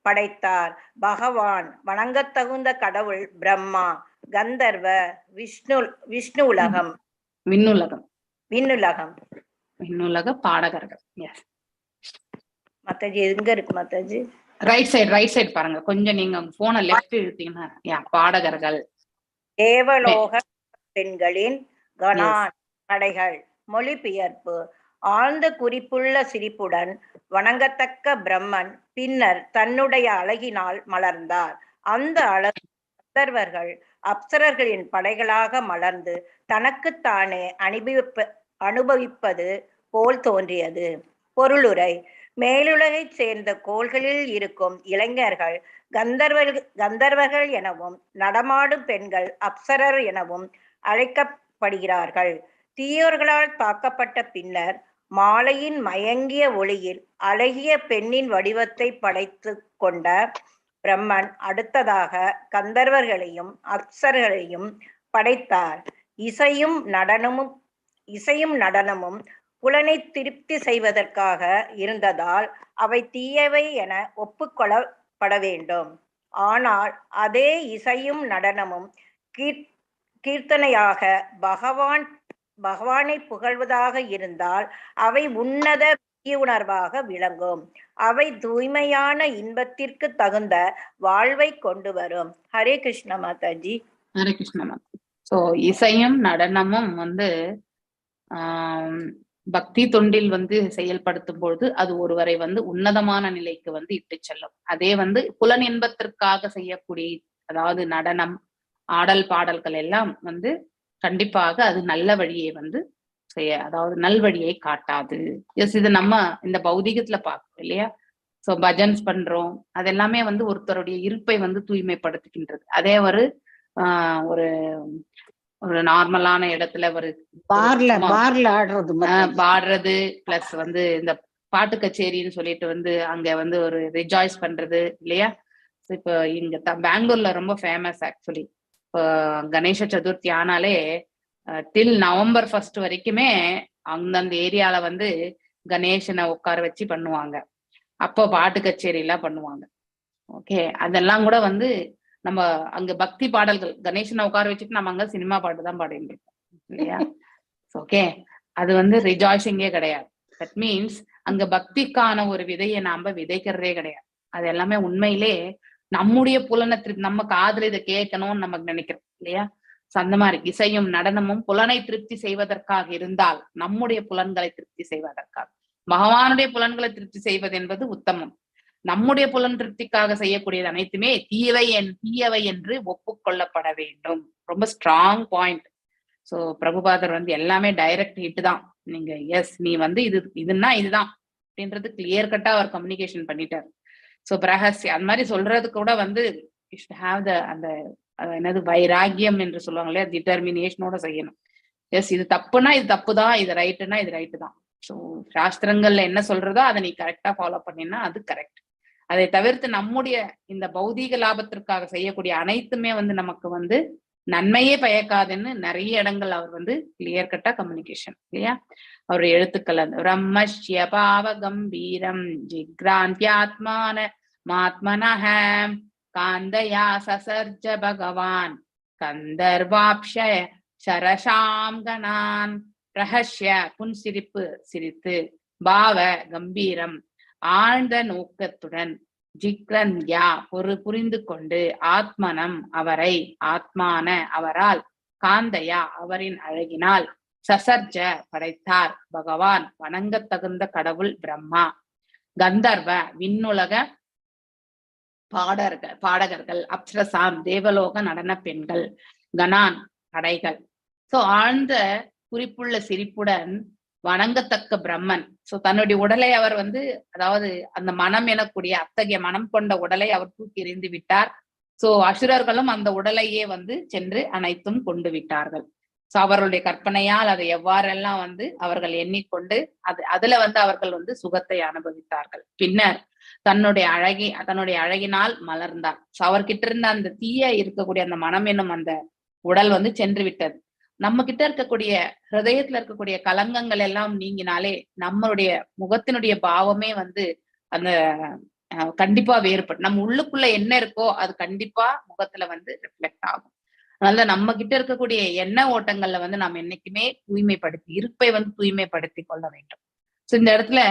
படைத்தார் பகவான் வணங்கத்தகுந்த கடவுள் பிரம்மா, கந்தர்வ விஷ்ணு உலகம் விண்ணுலக பாடகர்கள். மாதாஜி எங்க இருக்கு மாதாஜி? ரைட் சைடு பாருங்க, கொஞ்சம் நீங்க போனை லெஃப்ட் இழுத்தீங்கன்னா பாடகர்கள். தேவலோக பெண்களின் கணான் படைகள். மொழிபெயர்ப்பு. ஆழ்ந்த குறிப்புள்ள சிரிப்புடன் வணங்கத்தக்க பிரம்மன் பின்னர் தன்னுடைய அழகினால் மலர்ந்தார். அந்த அழகு கந்தர்வர்கள் அப்சரர்களின் படைகளாக மலர்ந்து தனக்குத்தானே அனுபவிப்பது போல் தோன்றியது. பொருளுரை. மேலுலகைச் சேர்ந்த கோள்களில் இருக்கும் இளைஞர்கள் கந்தர்வர்கள் எனவும், நடமாடும் பெண்கள் அப்சரர் எனவும் அழைக்கப்படுகிறார்கள். தீயோர்களால் தாக்கப்பட்ட பின்னர் மாலையின் மயங்கிய ஒளியில் அழகிய பெண்ணின் வடிவத்தை படைத்து கொண்ட பிரம்மன் அடுத்ததாக கந்தர்வர்களையும் அப்சரர்களையும் படைத்தார். இசையும் நடனமும் புலனை திருப்தி செய்வதற்காக இருந்ததால் அவை தீயவை என ஒப்புக்கொள்ளப்பட வேண்டும். ஆனால் அதே இசையும் நடனமும் கீர்த்தனையாக பகவானை புகழ்வதாக இருந்தால் அவை உன்னத உணர்வாக விளங்கும். அவை தூய்மையான இன்பத்திற்கு தகுந்த வாழ்வை கொண்டு வரும். ஹரே கிருஷ்ண மாதாஜி. ஹரே கிருஷ்ண மாதாஜி. சோ இசையும் நடனமும் பக்தி தொண்டில் செயல்படுத்தும் பொழுது அது ஒருவரை உன்னதமான நிலைக்கு இட்டு செல்லும். அதே புலன் இன்பத்திற்காக செய்யக்கூடிய, அதாவது நடனம், ஆடல், பாடல்கள் எல்லாம் கண்டிப்பாக அது நல்ல வழியை அதாவது நல்வழியை காட்டாது. எஸ், இது நம்ம இந்த பௌதிகத்துல பார்க்கணும் இல்லையா? சோ பஜன்ஸ் பண்றோம், அதெல்லாமே ஒருத்தருடைய இருப்பை தூய்மைப்படுத்துகின்றது. அதே ஒரு ஒரு நார்மலான இடத்துல ஒரு பாடுறது பிளஸ் இந்த பாட்டு கச்சேரின்னு சொல்லிட்டு அங்க ஒரு ரிஜாய்ஸ் பண்றது இல்லையா? இப்போ இங்க பெங்களூர்ல ரொம்ப ஃபேமஸ் ஆக்சுவலி. இப்போ கணேச சதுர்த்தி ஆனாலே டில் நவம்பர் 1 வரைக்குமே அந்தந்த ஏரியால கணேசனை உட்கார வச்சு பண்ணுவாங்க. அப்போ பாட்டு கச்சேரி எல்லாம் பண்ணுவாங்க. ஓகே, அதெல்லாம் கூட நம்ம அங்க பக்தி பாடல்கள், கணேசனை உட்கார வச்சுட்டு நம்ம அங்க சினிமா பாட்டு தான் பாடிட்டு இருக்கோம் இல்லையா? ஓகே, அது ரிஜாய்சிங்கே கிடையாது. தட் மீன்ஸ் அங்க பக்திக்கான ஒரு விதையை நாம விதைக்கிறதே கிடையாது. அது எல்லாமே உண்மையிலே நம்முடைய புலனை திருப்தி, நம்ம காதுல இதை கேட்கணும்னு நமக்கு நினைக்கிறோம் இல்லையா? அந்த மாதிரி இசையும் நடனமும் புலனை திருப்தி செய்வதற்காக இருந்தால், நம்முடைய புலன்களை திருப்தி செய்வதற்காக, பகவானுடைய புலன்களை திருப்தி செய்வது என்பது உத்தமம். நம்முடைய புலன் திருப்திக்காக செய்யக்கூடியது அனைத்துமே தீயவை என்று ஒப்புக்கொள்ளப்பட வேண்டும். ரொம்ப ஸ்ட்ராங் பாயிண்ட். சோ பிரபுபாதர் எல்லாமே டைரக்ட் ஹிட் தான். நீங்க எஸ், நீ இதுன்னா இதுதான் அப்படின்றது கிளியர் கட்டா அவர் கம்யூனிகேஷன் பண்ணிட்டார். சோ பிரகஸ்ய அந்த மாதிரி சொல்றது கூட அந்த என்னது வைராகியம் என்று சொல்லுவாங்க இல்லையா, டிட்டர்மினேஷனோட செய்யணும். எஸ், இது தப்புனா இது தப்புதான், இது ரைட்டுனா இது ரைட்டு தான். ஸோ சாஸ்திரங்கள்ல என்ன சொல்றதோ அதை நீ கரெக்டா ஃபாலோ பண்ணினா அது கரெக்ட். அதை தவிர்த்து நம்முடைய இந்த பௌதீக லாபத்திற்காக செய்யக்கூடிய அனைத்துமே நமக்கு நன்மையே பயக்காதுன்னு நிறைய இடங்கள் அவர் கிளியர் கட்டா கம்யூனிகேஷன் இல்லையா? அவர் எழுத்துக்கள் பிரம்மஸ்ய பாவ கம்பீரம் ஜிக்ராந்தியாத்மான மாத்மனஹ காந்தயா சசர்ஜ பகவான் கந்தர்வாப்ஷய சரசாம் கணான். ரகஸ்ய புன்சிரிப்பு சிரித்து, பாவ கம்பீரம் ஆழ்ந்த நோக்கத்துடன், ஜிக்ரன்யா புரிந்து கொண்டு, ஆத்மனம் அவரை, ஆத்மான அவரால், காந்தையா அவரின் அழகினால், சசர்ஜ படைத்தார் பகவான் வணங்கத்தகுந்த கடவுள் பிரம்மா, கந்தர்வ விண்ணுலக பாடகர்கள், அப்சரசாம் தேவலோக நடன பெண்கள், கனான் படைகள். சோ ஆழ்ந்த குறிப்புள்ள சிரிப்புடன் வணங்கத்தக்க பிரம்மன். சோ தன்னுடைய உடலை அவர் அதாவது அந்த மனம் எனக்கூடிய அத்தகைய மனம் கொண்ட உடலை அவர் தூக்கி எறிந்து விட்டார். சோ அசுரர்களும் அந்த உடலையே சென்று அனைத்தும் கொண்டு விட்டார்கள். சோ அவர்களுடைய கற்பனையால் அதை எவ்வாறெல்லாம் அவர்கள் எண்ணிக்கொண்டு அதுல அவர்கள் சுகத்தை அனுபவித்தார்கள். பின்னர் தன்னுடைய அழகினால் மலர்ந்தார். சோ அவர்கிட்ட இருந்த அந்த தீய இருக்கக்கூடிய அந்த மனம் என்னும் அந்த உடல் சென்று விட்டது. நம்ம கிட்ட இருக்கக்கூடிய ஹிருதயத்துல இருக்கக்கூடிய கலங்கங்கள் எல்லாம் நீங்கினாலே நம்மளுடைய முகத்தினுடைய பாவமே அந்த கண்டிப்பா வேறுபடும். நம்ம உள்ளுக்குள்ள என்ன இருக்கோ அது கண்டிப்பா முகத்துல ரிஃப்ளெக்ட் ஆகும். அதனால நம்ம கிட்ட இருக்கக்கூடிய எண்ண ஓட்டங்கள்ல நாம் என்னைக்குமே தூய்மைப்படுத்தி இருப்பை தூய்மைப்படுத்தி கொள்ள வேண்டும். சோ இந்த இடத்துல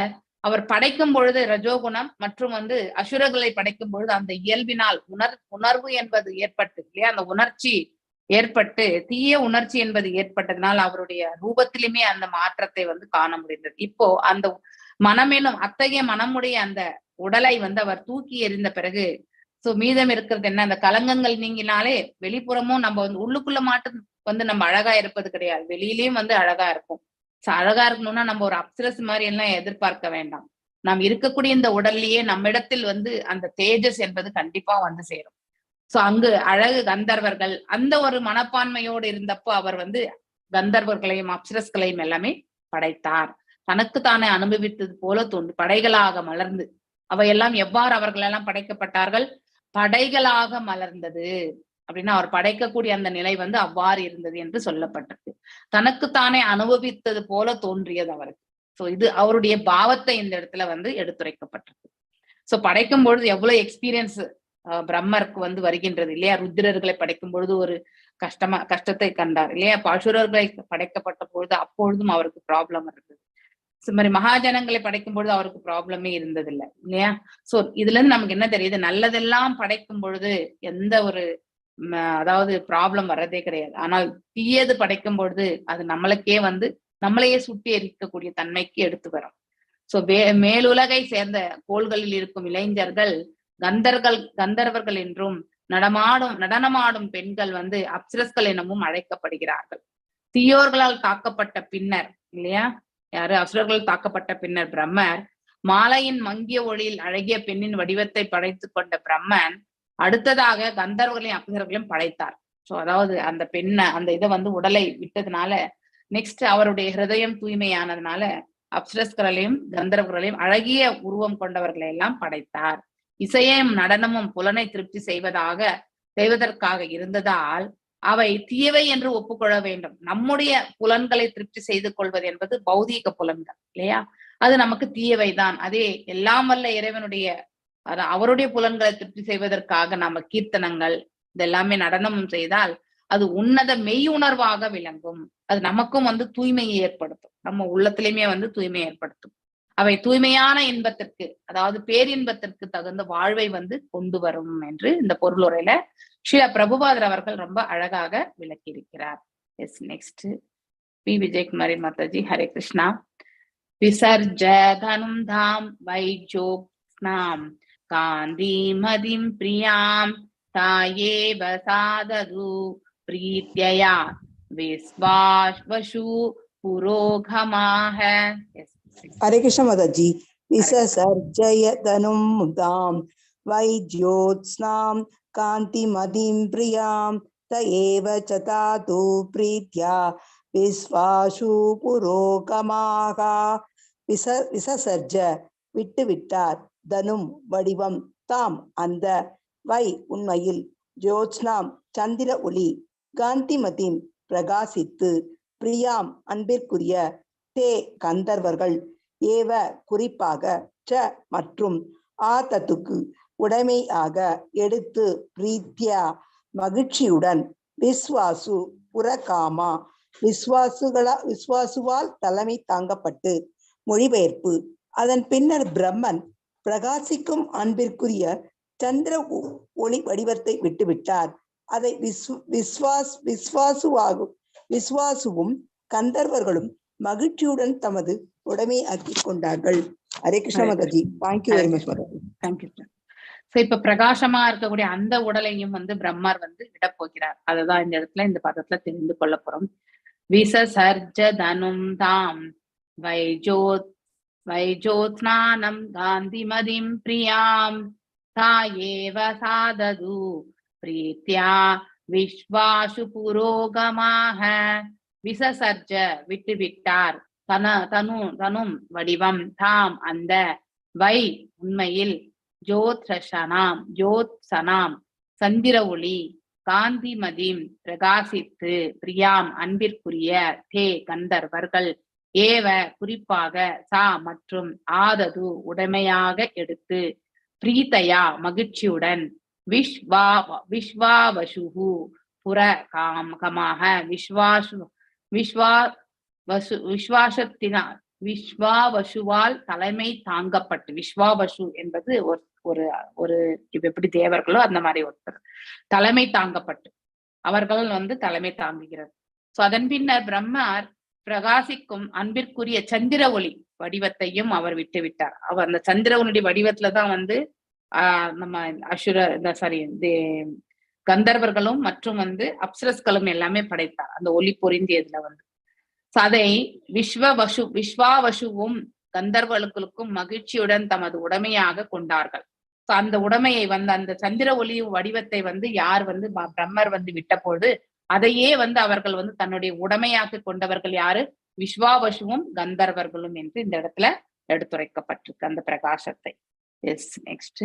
அவர் படைக்கும் பொழுது ரஜோகுணம் மற்றும் அசுரர்களை படைக்கும் பொழுது அந்த இயல்பினால் உணர்வு என்பது ஏற்பட்டு இல்லையா, அந்த உணர்ச்சி ஏற்பட்டு தீய உணர்ச்சி என்பது ஏற்பட்டதுனால் அவருடைய ரூபத்திலுமே அந்த மாற்றத்தை காண முடிந்தது. இப்போ அந்த மனமேனும் அத்தகைய மனமுடைய அந்த உடலை அவர் தூக்கி எறிந்த பிறகு சோ மீதம் இருக்கிறது என்ன, அந்த கலங்கங்கள் நீங்கினாலே வெளிப்புறமும் நம்ம உள்ளுக்குள்ள மாட்டு நம்ம அழகா இருப்பது கிடையாது, வெளியிலயும் அழகா இருக்கும். அழகா இருக்கணும்னா நம்ம ஒரு அப்சரஸ் மாதிரி எல்லாம் எதிர்பார்க்க வேண்டாம். நாம் இருக்கக்கூடிய இந்த உடல்லையே நம்மிடத்தில் அந்த தேஜஸ் என்பது கண்டிப்பா சேரும். சோ அங்கு அழகு கந்தர்வர்கள் அந்த ஒரு மனப்பான்மையோடு இருந்தப்போ அவர் கந்தர்வர்களையும் அப்சரஸ்களையும் எல்லாமே படைத்தார். தனக்குத்தானே அனுபவித்தது போல தோன்று படைகளாக மலர்ந்து அவையெல்லாம் எவ்வாறு அவர்கள் எல்லாம் படைக்கப்பட்டார்கள், படைகளாக மலர்ந்தது அப்படின்னா அவர் படைக்கக்கூடிய அந்த நிலை அவ்வாறு இருந்தது என்று சொல்லப்பட்டிருக்கு. தனக்குத்தானே அனுபவித்தது போல தோன்றியது அவருக்கு. சோ இது அவருடைய பாவத்தை இந்த இடத்துல எடுத்துரைக்கப்பட்டிருக்கு. சோ படைக்கும் பொழுது எவ்வளவு எக்ஸ்பீரியன்ஸ் பிரம்மருக்கு வருகின்றது இல்லையா. ருத்ரர்களை படைக்கும் பொழுது ஒரு கஷ்டத்தை கண்டார் இல்லையா. அசுரர்களை படைக்கப்பட்ட பொழுது அப்பொழுதும் அவருக்கு ப்ராப்ளம் இருந்தது. இது மாதிரி மகாஜனங்களை படைக்கும் பொழுது அவருக்கு ப்ராப்ளமே இருந்தது இல்லை இல்லையா. சோ இதுல இருந்து நமக்கு என்ன தெரியுது, நல்லதெல்லாம் படைக்கும் பொழுது எந்த ஒரு அதாவது ப்ராப்ளம் வர்றதே கிடையாது. ஆனால் தீயது படைக்கும் பொழுது அது நம்மளுக்கே நம்மளையே சுட்டி எரிக்கக்கூடிய தன்மைக்கு எடுத்து வரும். சோ மேலுலகை சேர்ந்த கோள்களில் இருக்கும் இளைஞர்கள் கந்தர்வர்கள் என்றும் நடனமாடும் பெண்கள் அப்சரஸ்கள் எனவும் அழைக்கப்படுகிறார்கள். தீயோர்களால் தாக்கப்பட்ட பின்னர் இல்லையா, யாரு அசுரர்கள் தாக்கப்பட்ட பின்னர் பிரம்மர் மாலையின் மங்கிய ஒளியில் அழகிய பெண்ணின் வடிவத்தை படைத்து கொண்ட பிரம்மன் அடுத்ததாக கந்தர்வர்களையும் அப்சரர்களையும் படைத்தார். சோ அதாவது அந்த பெண்ணை அந்த இதை உடலை விட்டதுனால நெக்ஸ்ட் அவருடைய ஹிருதயம் தூய்மையானதுனால அப்சரஸ்களையும் கந்தர்வர்களையும் அழகிய உருவம் கொண்டவர்களை எல்லாம் படைத்தார். இசையும் நடனமும் புலனை திருப்தி செய்வதற்காக இருந்ததால் அவை தீயவை என்று ஒப்புக்கொள்ள வேண்டும். நம்முடைய புலன்களை திருப்தி செய்து கொள்வது என்பது பௌதீக புலன்கள் இல்லையா, அது நமக்கு தீயவைதான். அதே எல்லாம் வல்ல இறைவனுடைய அவருடைய புலன்களை திருப்தி செய்வதற்காக நாம கீர்த்தனங்கள் இதெல்லாமே நடனமும் செய்தால் அது உன்னத மெய் உணர்வாக விளங்கும். அது நமக்கும் தூய்மையை ஏற்படுத்தும், நம்ம உள்ளத்திலுமே தூய்மை ஏற்படுத்தும். அவை தூய்மையான இன்பத்திற்கு அதாவது பேரின்பத்திற்கு தகுந்த வாழ்வை கொண்டு வரும் என்று இந்த பொருளுரையில ஸ்ரீ பிரபுபாதர் அவர்கள் ரொம்ப அழகாக விளக்கி இருக்கிறார். எஸ், நெக்ஸ்ட் பி விஜயகுமாரி மாதாஜி. ஹரே கிருஷ்ணா. விசர்ஜ தனும் தாம் வைஜோக்ஸ்னாம் காந்தி மதிம் பிரியாம் தாயேவ சாதது பிரீத்யயா விஸ்வாஸ்வசு புரோகமாக. ஹரே கிருஷ்ண மாதாஜி. விசர்ஜய தனும் தாம் வைஜ்யோத்ஸ்னாம் காந்தி மதிம் பிரியாம் தயேவ சதாது பிரீத்யா விஸ்வாசு புரோகமாக. விசர்ஜ விட்டுவிட்டார், தனும் வடிவம், தாம் அந்த, வை உண்மையில், ஜோத்ஸ்னாம் சந்திர ஒளி, காந்திமதிம் பிரகாசித்து, பிரியாம் அன்பிற்குரிய, தே கந்தர்வர்கள், ஏவ குறிப்பாக, ச மற்றும், ஆதத்துக்கு உடைமையாக எடுத்து, பிரீத்யா மகிழ்ச்சியுடன், விஸ்வாசு புரகாமா விஸ்வாசுவால் தலைமை தாங்கப்பட்டு. மொழிபெயர்ப்பு. அதன் பின்னர் பிரம்மன் பிரகாசிக்கும் அன்பிற்குரிய சந்திர ஒளி வடிவத்தை விட்டுவிட்டார். அதை விஸ்வாசுவும் கந்தர்வர்களும் மகிழ்ச்சியுடன் தமது உடைமை ஆக்கி கொண்டார்கள். ஹரே கிருஷ்ண மாதாஜி. Thank you very much Mataji. Thank you. So இப்ப பிரகாசமா இருக்கக்கூடிய அந்த உடலையும் பிரம்மர் விட போகிறார். அதுதான் இந்த இடத்துல இந்த பதத்துல தெரிந்து கொள்ள போறோம். விசசர்ஜ தனும் தாம் வைஜோத்நானம் காந்திமதிம் பிரியாம் தாயேவ சாதது பிரீத்யா விஸ்வாசு புரோகமாக. விசசர்ஜ விட்டுவிட்டார், தனும் வடிவம், தாம் அந்த, வை உண்மையில், ஜோத்சனாம் சந்திர ஒளி, காந்திமதிம் பிரகாசித்து, பிரியாம் அன்பிற்குரிய, தே கந்தர்வர்கள், ஏவ குறிப்பாக, சா மற்றும், ஆதது உடைமையாக எடுத்து, பிரீத்தையா மகிழ்ச்சியுடன், விஸ்வாவசுஹு புற காமகமாக, விஸ்வாவசுவால் தலைமை தாங்கப்பட்டு, விஸ்வாவசு என்பது ஒரு எப்படி தேவர்களோ அந்த மாதிரி ஒருத்தர் தலைமை தாங்கப்பட்டு, அவர்கள் தலைமை தாங்குகிறது. சோ அதன் பின்னர் பிரம்மர் பிரகாசிக்கும் அன்பிற்குரிய சந்திர ஒளி வடிவத்தையும் அவர் விட்டு விட்டார். அவர் அந்த சந்திர ஒளி வடிவத்துலதான் நம்ம கந்தர்வர்களும் மற்றும் அப்சரஸ்களும் எல்லாமே படைத்தார் அந்த ஒளி பொருந்தியதுல அதை விஸ்வாவசுவும் கந்தர்வர்களுக்கும் மகிழ்ச்சியுடன் தமது உடைமையாக கொண்டார்கள். அந்த உடைமையை அந்த சந்திர ஒளி வடிவத்தை யார் பிரம்மர் விட்ட பொழுது அதையே அவர்கள் தன்னுடைய உடைமையாக கொண்டவர்கள் யாரு? விஸ்வாவசுவும் கந்தர்வர்களும் என்று இந்த இடத்துல எடுத்துரைக்கப்பட்டிருக்கு அந்த பிரகாசத்தை. எஸ், நெக்ஸ்ட்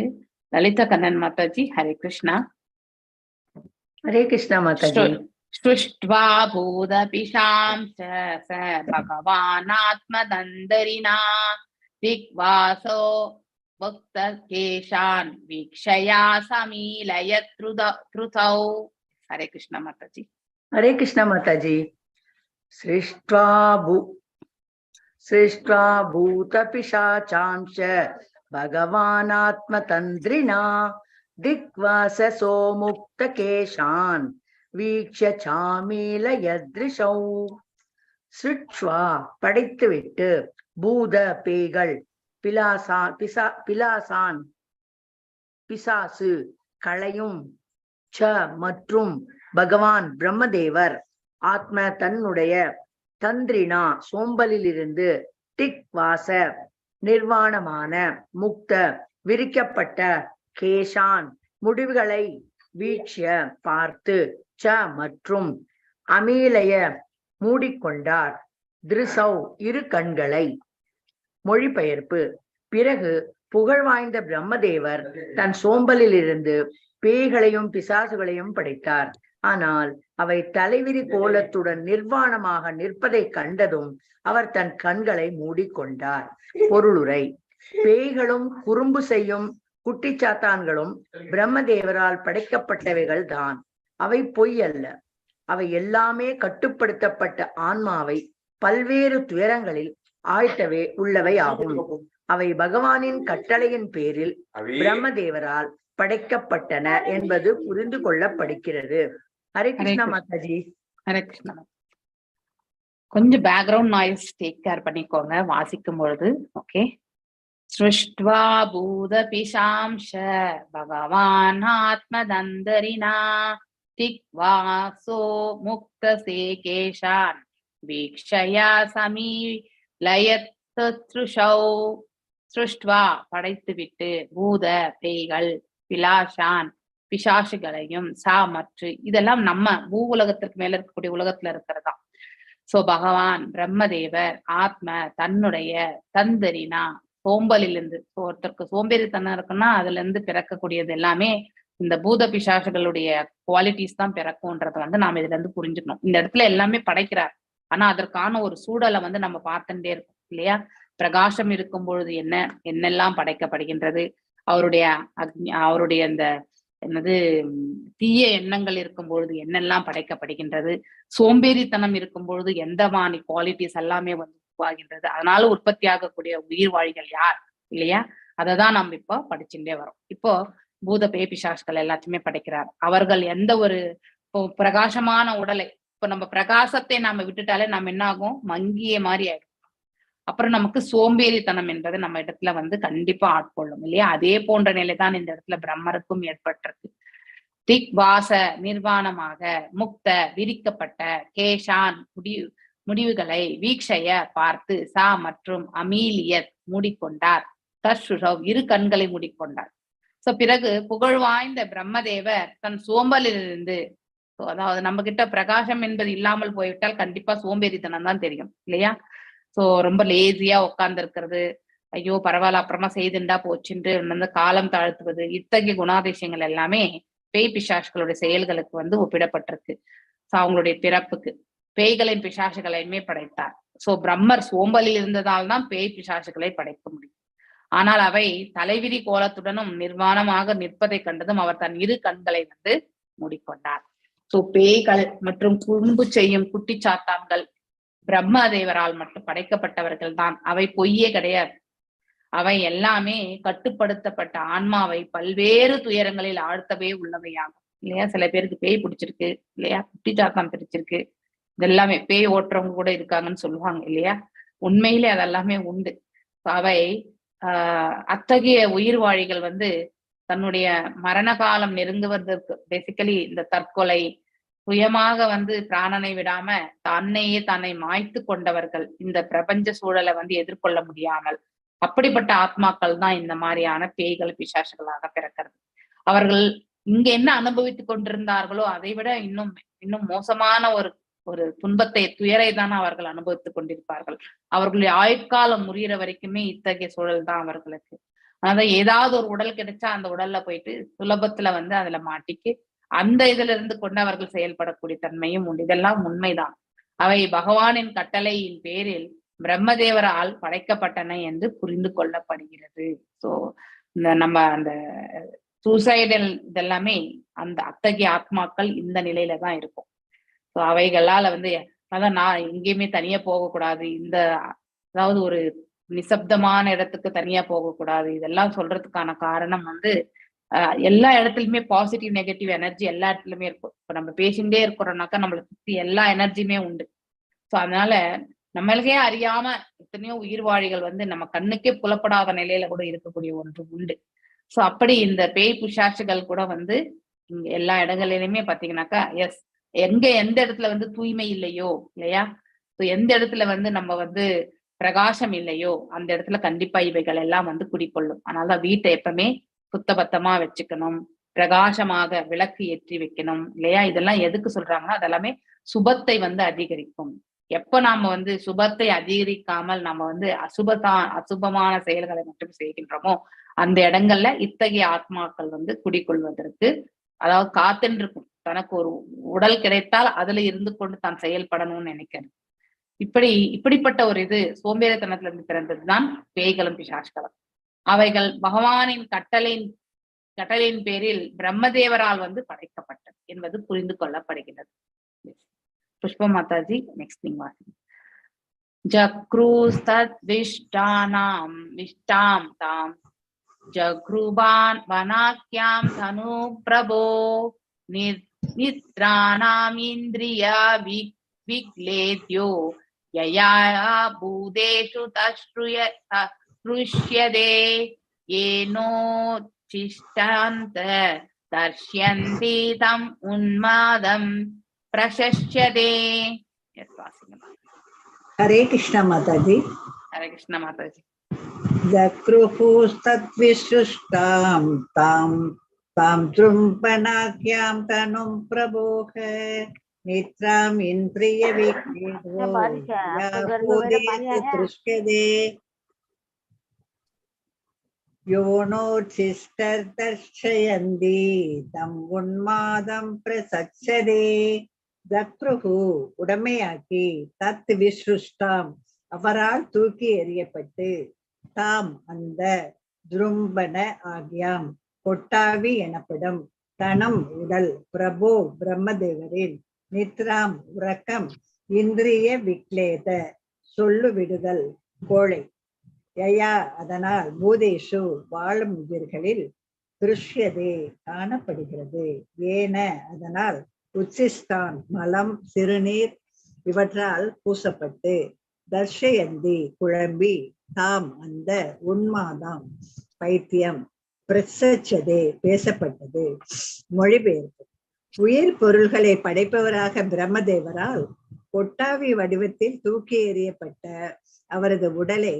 லலிதா கண்ணன் மாதாஜி. ஹரே கிருஷ்ணா. ஹரே கிருஷ்ணா மாதாஜி. ஸ்ருஷ்ட்வா பூதபிஷாம் ச பகவானாத்மதந்தரினா திக்வாசோ பக்த கேஷான் வீக்ஷயா சமீலயத்ருதௌ. ஹரே கிருஷ்ணா மாதாஜி. ஹரே கிருஷ்ணா மாதாஜி. சிருஷ்ட்வா பூதபிஷாசாம்ச பகவானாத்மதந்திரினா திக்வாசோ முக்த கேஷான் வீக்ஷ சாமீலயத்ருஷௌ. சிருஷ்ட்வா படைத்துவிட்டு, பூத பேய்கள், பிலாசான் பிசாசு களையும், ச மற்றும் பகவான் பிரம்மதேவர், ஆத்ம தன்னுடைய, தந்திரினா சோம்பலிலிருந்து, திக் வாச நிர்வாணமான, முக்த விரிக்கப்பட்ட, கேஷான் முடிவுகளை, வீக்ஷ பார்த்து, ச மற்றும் அமீலய மூடிக்கொண்டார், திருசௌ இரு கண்களை. மொழிபெயர்ப்பு. பிறகு புகழ்வாய்ந்த பிரம்மதேவர் தன் சோம்பலிலிருந்து பேய்களையும் பிசாசுகளையும் படைத்தார். ஆனால் அவை தலைவிரி கோலத்துடன் நிர்வாணமாக நிற்பதை கண்டதும் அவர் தன் கண்களை மூடிக்கொண்டார். பொருளுரை. பேய்களும் குறும்பு செய்யும் குட்டிச்சாத்தான்களும் பிரம்மதேவரால் படைக்கப்பட்டவைகள் தான். அவை பொய் அல்ல. அவை எல்லாமே கட்டுப்படுத்தப்பட்ட ஆன்மாவை பல்வேறு துயரங்களில் ஆழ்த்தவே உள்ளவை ஆகும். அவை பகவானின் கட்டளையின் பேரில் பிரம்மதேவரால் படைக்கப்பட்டன என்பது புரிந்து கொள்ளப்படுகிறது. ஹரே கிருஷ்ணா மாதாஜி. ஹரே கிருஷ்ணா. கொஞ்சம் பேக்ரவுண்ட் நாய்ஸ் டேக் கேர் பண்ணிக்கோங்க வாசிக்கும் பொழுது. ஓகே. ஸ்ருஷ்ட்வா பூதபிஷாம்ச பகவான் ஆத்மதந்தரினா திக்வாசோ முக்தசே கேஷான் வீக்ஷயா சமீலயத்ருஷௌ. ஸ்ருஷ்ட்வா படைத்துவிட்டு, பூத பேய்கள், பிலாஷான் பிசாசுகளையும், சா மற்று, இதெல்லாம் நம்ம பூ உலகத்திற்கு மேல இருக்கக்கூடிய உலகத்துல இருக்கிறதா. சோ பகவான் பிரம்மதேவர் ஆத்ம தன்னுடைய, தந்தரினா சோம்பலிலிருந்து, ஒருத்தருக்கு சோம்பேறித்தனம் இருக்குன்னா அதுல இருந்து பிறக்கக்கூடியது எல்லாமே இந்த பூத பிசாசுகளுடைய குவாலிட்டிஸ் தான் பிறக்கும்ன்றத நாம இதுல இருந்து புரிஞ்சுக்கணும். இந்த இடத்துல எல்லாமே படைக்கிறார். ஆனா அதற்கான ஒரு சூழலை நம்ம பார்த்துட்டே இருக்கோம் இல்லையா? பிரகாசம் இருக்கும் பொழுது என்னெல்லாம் படைக்கப்படுகின்றது, அவருடைய அந்த தீய எண்ணங்கள் இருக்கும் பொழுது என்னெல்லாம் படைக்கப்படுகின்றது, சோம்பேறித்தனம் இருக்கும் பொழுது எந்த மாதிரி குவாலிட்டிஸ் எல்லாமே உருவாகின்றது. அதனால உற்பத்தி ஆகக்கூடிய உயிர் வாழிகள் யார் இல்லையா? அததான் நம்ம இப்போ படிச்சுட்டே வரோம். இப்போ பூத பேய் பிசாசுகள் எல்லாத்தையுமே படைக்கிறார். அவர்கள் எந்த ஒரு இப்போ பிரகாசமான உடலை, இப்ப நம்ம பிரகாசத்தை நாம விட்டுட்டாலே நம்ம என்ன ஆகும், மங்கிய மாதிரி ஆயிடும். அப்புறம் நமக்கு சோம்பேறித்தனம் என்பது நம்ம இடத்துல வந்து கண்டிப்பா ஆட்கொள்ளும் இல்லையா? அதே போன்ற நிலைதான் இந்த இடத்துல பிரம்மருக்கும் ஏற்பட்டிருக்கு. திக் வாச நிர்வாணமாக முக்த விரிக்கப்பட்ட கேஷான் முடிவுகளை வீக்ஷய பார்த்து சா மற்றும் அமீலியத் மூடிக்கொண்டார். தர்ஷுஷவ் இரு கண்களை மூடிக்கொண்டார். சோ பிறகு புகழ் வாய்ந்த பிரம்மதேவர் தன் சோம்பலிலிருந்து, அதாவது நம்ம கிட்ட பிரகாசம் என்பது இல்லாமல் போய்விட்டால் கண்டிப்பா சோம்பேறித்தனம் தான் தெரியும் இல்லையா? சோ ரொம்ப லேசியா உட்கார்ந்து இருக்கிறது, ஐயோ பரவாயில்ல அப்புறமா செய்துண்டா போச்சுன்று வந்து காலம் தாழ்த்துவது, இத்தகைய குணாதிசயங்கள் எல்லாமே பேய் பிசாசுகளுடைய செயல்களுக்கு வந்து ஒப்பிடப்பட்டிருக்கு. சோ அவங்களுடைய பிறப்புக்கு பேய்களின் பிசாசுகளையுமே படைத்தார். சோ பிரம்மர் சோம்பலில் இருந்ததால் தான் பேய் பிசாசுகளை படைக்க முடியும். ஆனால் அவை தலைவிரி கோலத்துடனும் நிர்வாணமாக நிற்பதை கண்டதும் அவர் தன் இரு கண்களை வந்து மூடிக்கொண்டார். சோ பேய்கள் மற்றும் குறும்பு செய்யும் குட்டிச்சாத்தான்கள் பிரம்மதேவரால் மட்டும் படைக்கப்பட்டவர்கள் தான். அவை பொய்யே கிடையாது. அவை எல்லாமே கட்டுப்படுத்தப்பட்ட ஆன்மாவை பல்வேறு துயரங்களில் ஆழ்த்தவே உள்ளவையாகும் இல்லையா? சில பேருக்கு பேய் பிடிச்சிருக்கு இல்லையா, குட்டிச்சாத்தான் பிடிச்சிருக்கு, இதெல்லாமே பேய் ஓட்டுறவங்க கூட இருக்காங்கன்னு சொல்லுவாங்க இல்லையா? உண்மையிலே அதெல்லாமே உண்டு. அவை அத்தகைய உயிர்வாழிகள் வந்து தன்னுடைய மரண காலம் நெருங்குவதற்கு பேசிக்கலி இந்த தற்கொலை, சுயமாக வந்து பிராணனை விடாம தன்னை மாய்த்து கொண்டவர்கள், இந்த பிரபஞ்ச சூழலை வந்து எதிர்கொள்ள முடியாமல் அப்படிப்பட்ட ஆத்மாக்கள் தான் இந்த மாதிரியான பேய்கள் பிசாசுகளாக பிறக்கிறது. அவர்கள் இங்க என்ன அனுபவித்துக் கொண்டிருந்தார்களோ அதை விட இன்னும் மோசமான ஒரு துன்பத்தை, துயரை தான் அவர்கள் அனுபவித்துக் கொண்டிருப்பார்கள். அவர்களுடைய ஆயுட்காலம் முறிகிற வரைக்குமே இத்தகைய சூழல் தான் அவர்களுக்கு. அதாவது ஏதாவது ஒரு உடல் கிடைச்சா அந்த உடல்ல போயிட்டு சுலபத்துல வந்து அதுல மாட்டிக்கு அந்த இதுல இருந்து கொண்டு அவர்கள் செயல்படக்கூடிய தன்மையும் உண்டு. இதெல்லாம் உண்மைதான். அவை பகவானின் கட்டளையின் பேரில் பிரம்மதேவரால் படைக்கப்பட்டன என்று புரிந்து கொள்ளப்படுகிறது. சோ நம்ம அந்த சூசைடல் இதெல்லாமே அந்த அத்தகைய ஆத்மாக்கள் இந்த நிலையில தான் இருக்கும். ஸோ அவைகளால வந்து அதான் நான் எங்கேயுமே தனியா போகக்கூடாது, இந்த அதாவது ஒரு நிசப்தமான இடத்துக்கு தனியா போகக்கூடாது, இதெல்லாம் சொல்றதுக்கான காரணம் வந்து எல்லா இடத்துலயுமே பாசிட்டிவ் நெகட்டிவ் எனர்ஜி எல்லா இடத்துலயுமே இருக்கும். இப்ப நம்ம பேசிகிட்டே இருக்கிறோம்னாக்கா நம்மளை சுத்தி எல்லா எனர்ஜியுமே உண்டு. ஸோ அதனால நம்மளுக்கே அறியாம எத்தனையோ உயிர்வாழிகள் வந்து நம்ம கண்ணுக்கே புலப்படாத நிலையில கூட இருக்கக்கூடிய ஒன்று உண்டு. ஸோ அப்படி இந்த பேய் பிசாசுகள் கூட வந்து இங்க எல்லா இடங்களிலுமே பாத்தீங்கன்னாக்கா எந்த இடத்துல வந்து தூய்மை இல்லையோ இல்லையா, எந்த இடத்துல வந்து நம்ம வந்து பிரகாசம் இல்லையோ அந்த இடத்துல கண்டிப்பா இவைகள் எல்லாம் வந்து குடிக்கொள்ளும். அதனாலதான் வீட்டை எப்பவுமே சுத்தபத்தமா வச்சுக்கணும், பிரகாசமாக விளக்கு ஏற்றி வைக்கணும் இல்லையா? இதெல்லாம் எதுக்கு சொல்றாங்கன்னா அதெல்லாமே சுபத்தை வந்து அதிகரிக்கும். எப்ப நாம வந்து சுபத்தை அதிகரிக்காமல் நம்ம வந்து அசுபமான செயல்களை மட்டும் செய்கின்றோமோ அந்த இடங்கள்ல இத்தகைய ஆத்மாக்கள் வந்து குடிக்கொள்வதற்கு அதாவது காத்துன்னு இருக்கும். தனக்கு ஒரு உடல் கிடைத்தால் அதுல இருந்து கொண்டு தான் செயல்படணும்னு நினைக்கிறது. இப்படிப்பட்ட ஒரு இது சோம்பேறித்தனத்துல இருந்து பிறந்ததுதான் பேய்களும் பிசாசுகளும். அவைகள் பகவானின் கட்டளையின் பேரில் பிரம்மதேவரால் வந்து படைக்கப்பட்டது என்பது புரிந்து கொள்ளப்படுகிறது. புஷ்ப மாதாஜி நெக்ஸ்ட் திங் வாசி. ஜக்ரூஸ்தத் விஷ்டானாம் விஷ்டாம் தாம் ஜக்ருபான் வனாக்யாம் தனு பிரபோ நித்ராணாம் இந்திரியா விக்லேத்யோ யயா பூதேஷு தஸ்ருஷ்யதே ஏனோ சிஷ்டாந்த தர்ஷ்யந்தி தம் உன்மாதம் பிரசஸ்யதே. ஹரே கிருஷ்ண மாதாஜி. ஹரே கிருஷ்ண மாதாஜி. ஜக்ருஹுஸ்தத்விசுஷ்டாம் தாம் தாம் த்ரும்பனாக்யாம் தனும் பிரபோக நித்ராம் இந்திரிய விக்லேத்யோ திருஷ்யதே யோனோச்சிஷ்டர்தர்ஷயந்தி தம் உன்மாதம் பிரசச்சதே. ஜக்ருஹு உடமையாக்கி, தத் விஸ்ருஷ்டாம் அவரால் தூக்கி எறியப்பட்டு, தாம் அந்த துரும்பன ஆகியாம் கொட்டாவி எனப்படும் தனம் உடல் பிரபோ பிரம்மதேவரின் நித்ராம் உறக்கம் இந்திரிய விக்லேத சொல்லு விடுதல் கோழை யயா அதனால் பூதேஷு வாழும் உயிர்களில் திருஷ்யதே காணப்படுகிறது. ஏன அதனால் உச்சிஸ்தான் மலம் சிறுநீர் இவற்றால் பூசப்பட்டு தர்ஷயந்தி குழம்பி தாம் அந்த உன்மாதாம் பைத்தியம் பிரசச்சதே பேசப்பட்டது. மொழிபெயர்ப்பு. உயிர் பொருள்களை படைப்பவராக பிரம்மதேவரால் கொட்டாவி வடிவத்தில் தூக்கி எறியப்பட்ட அவரது உடலை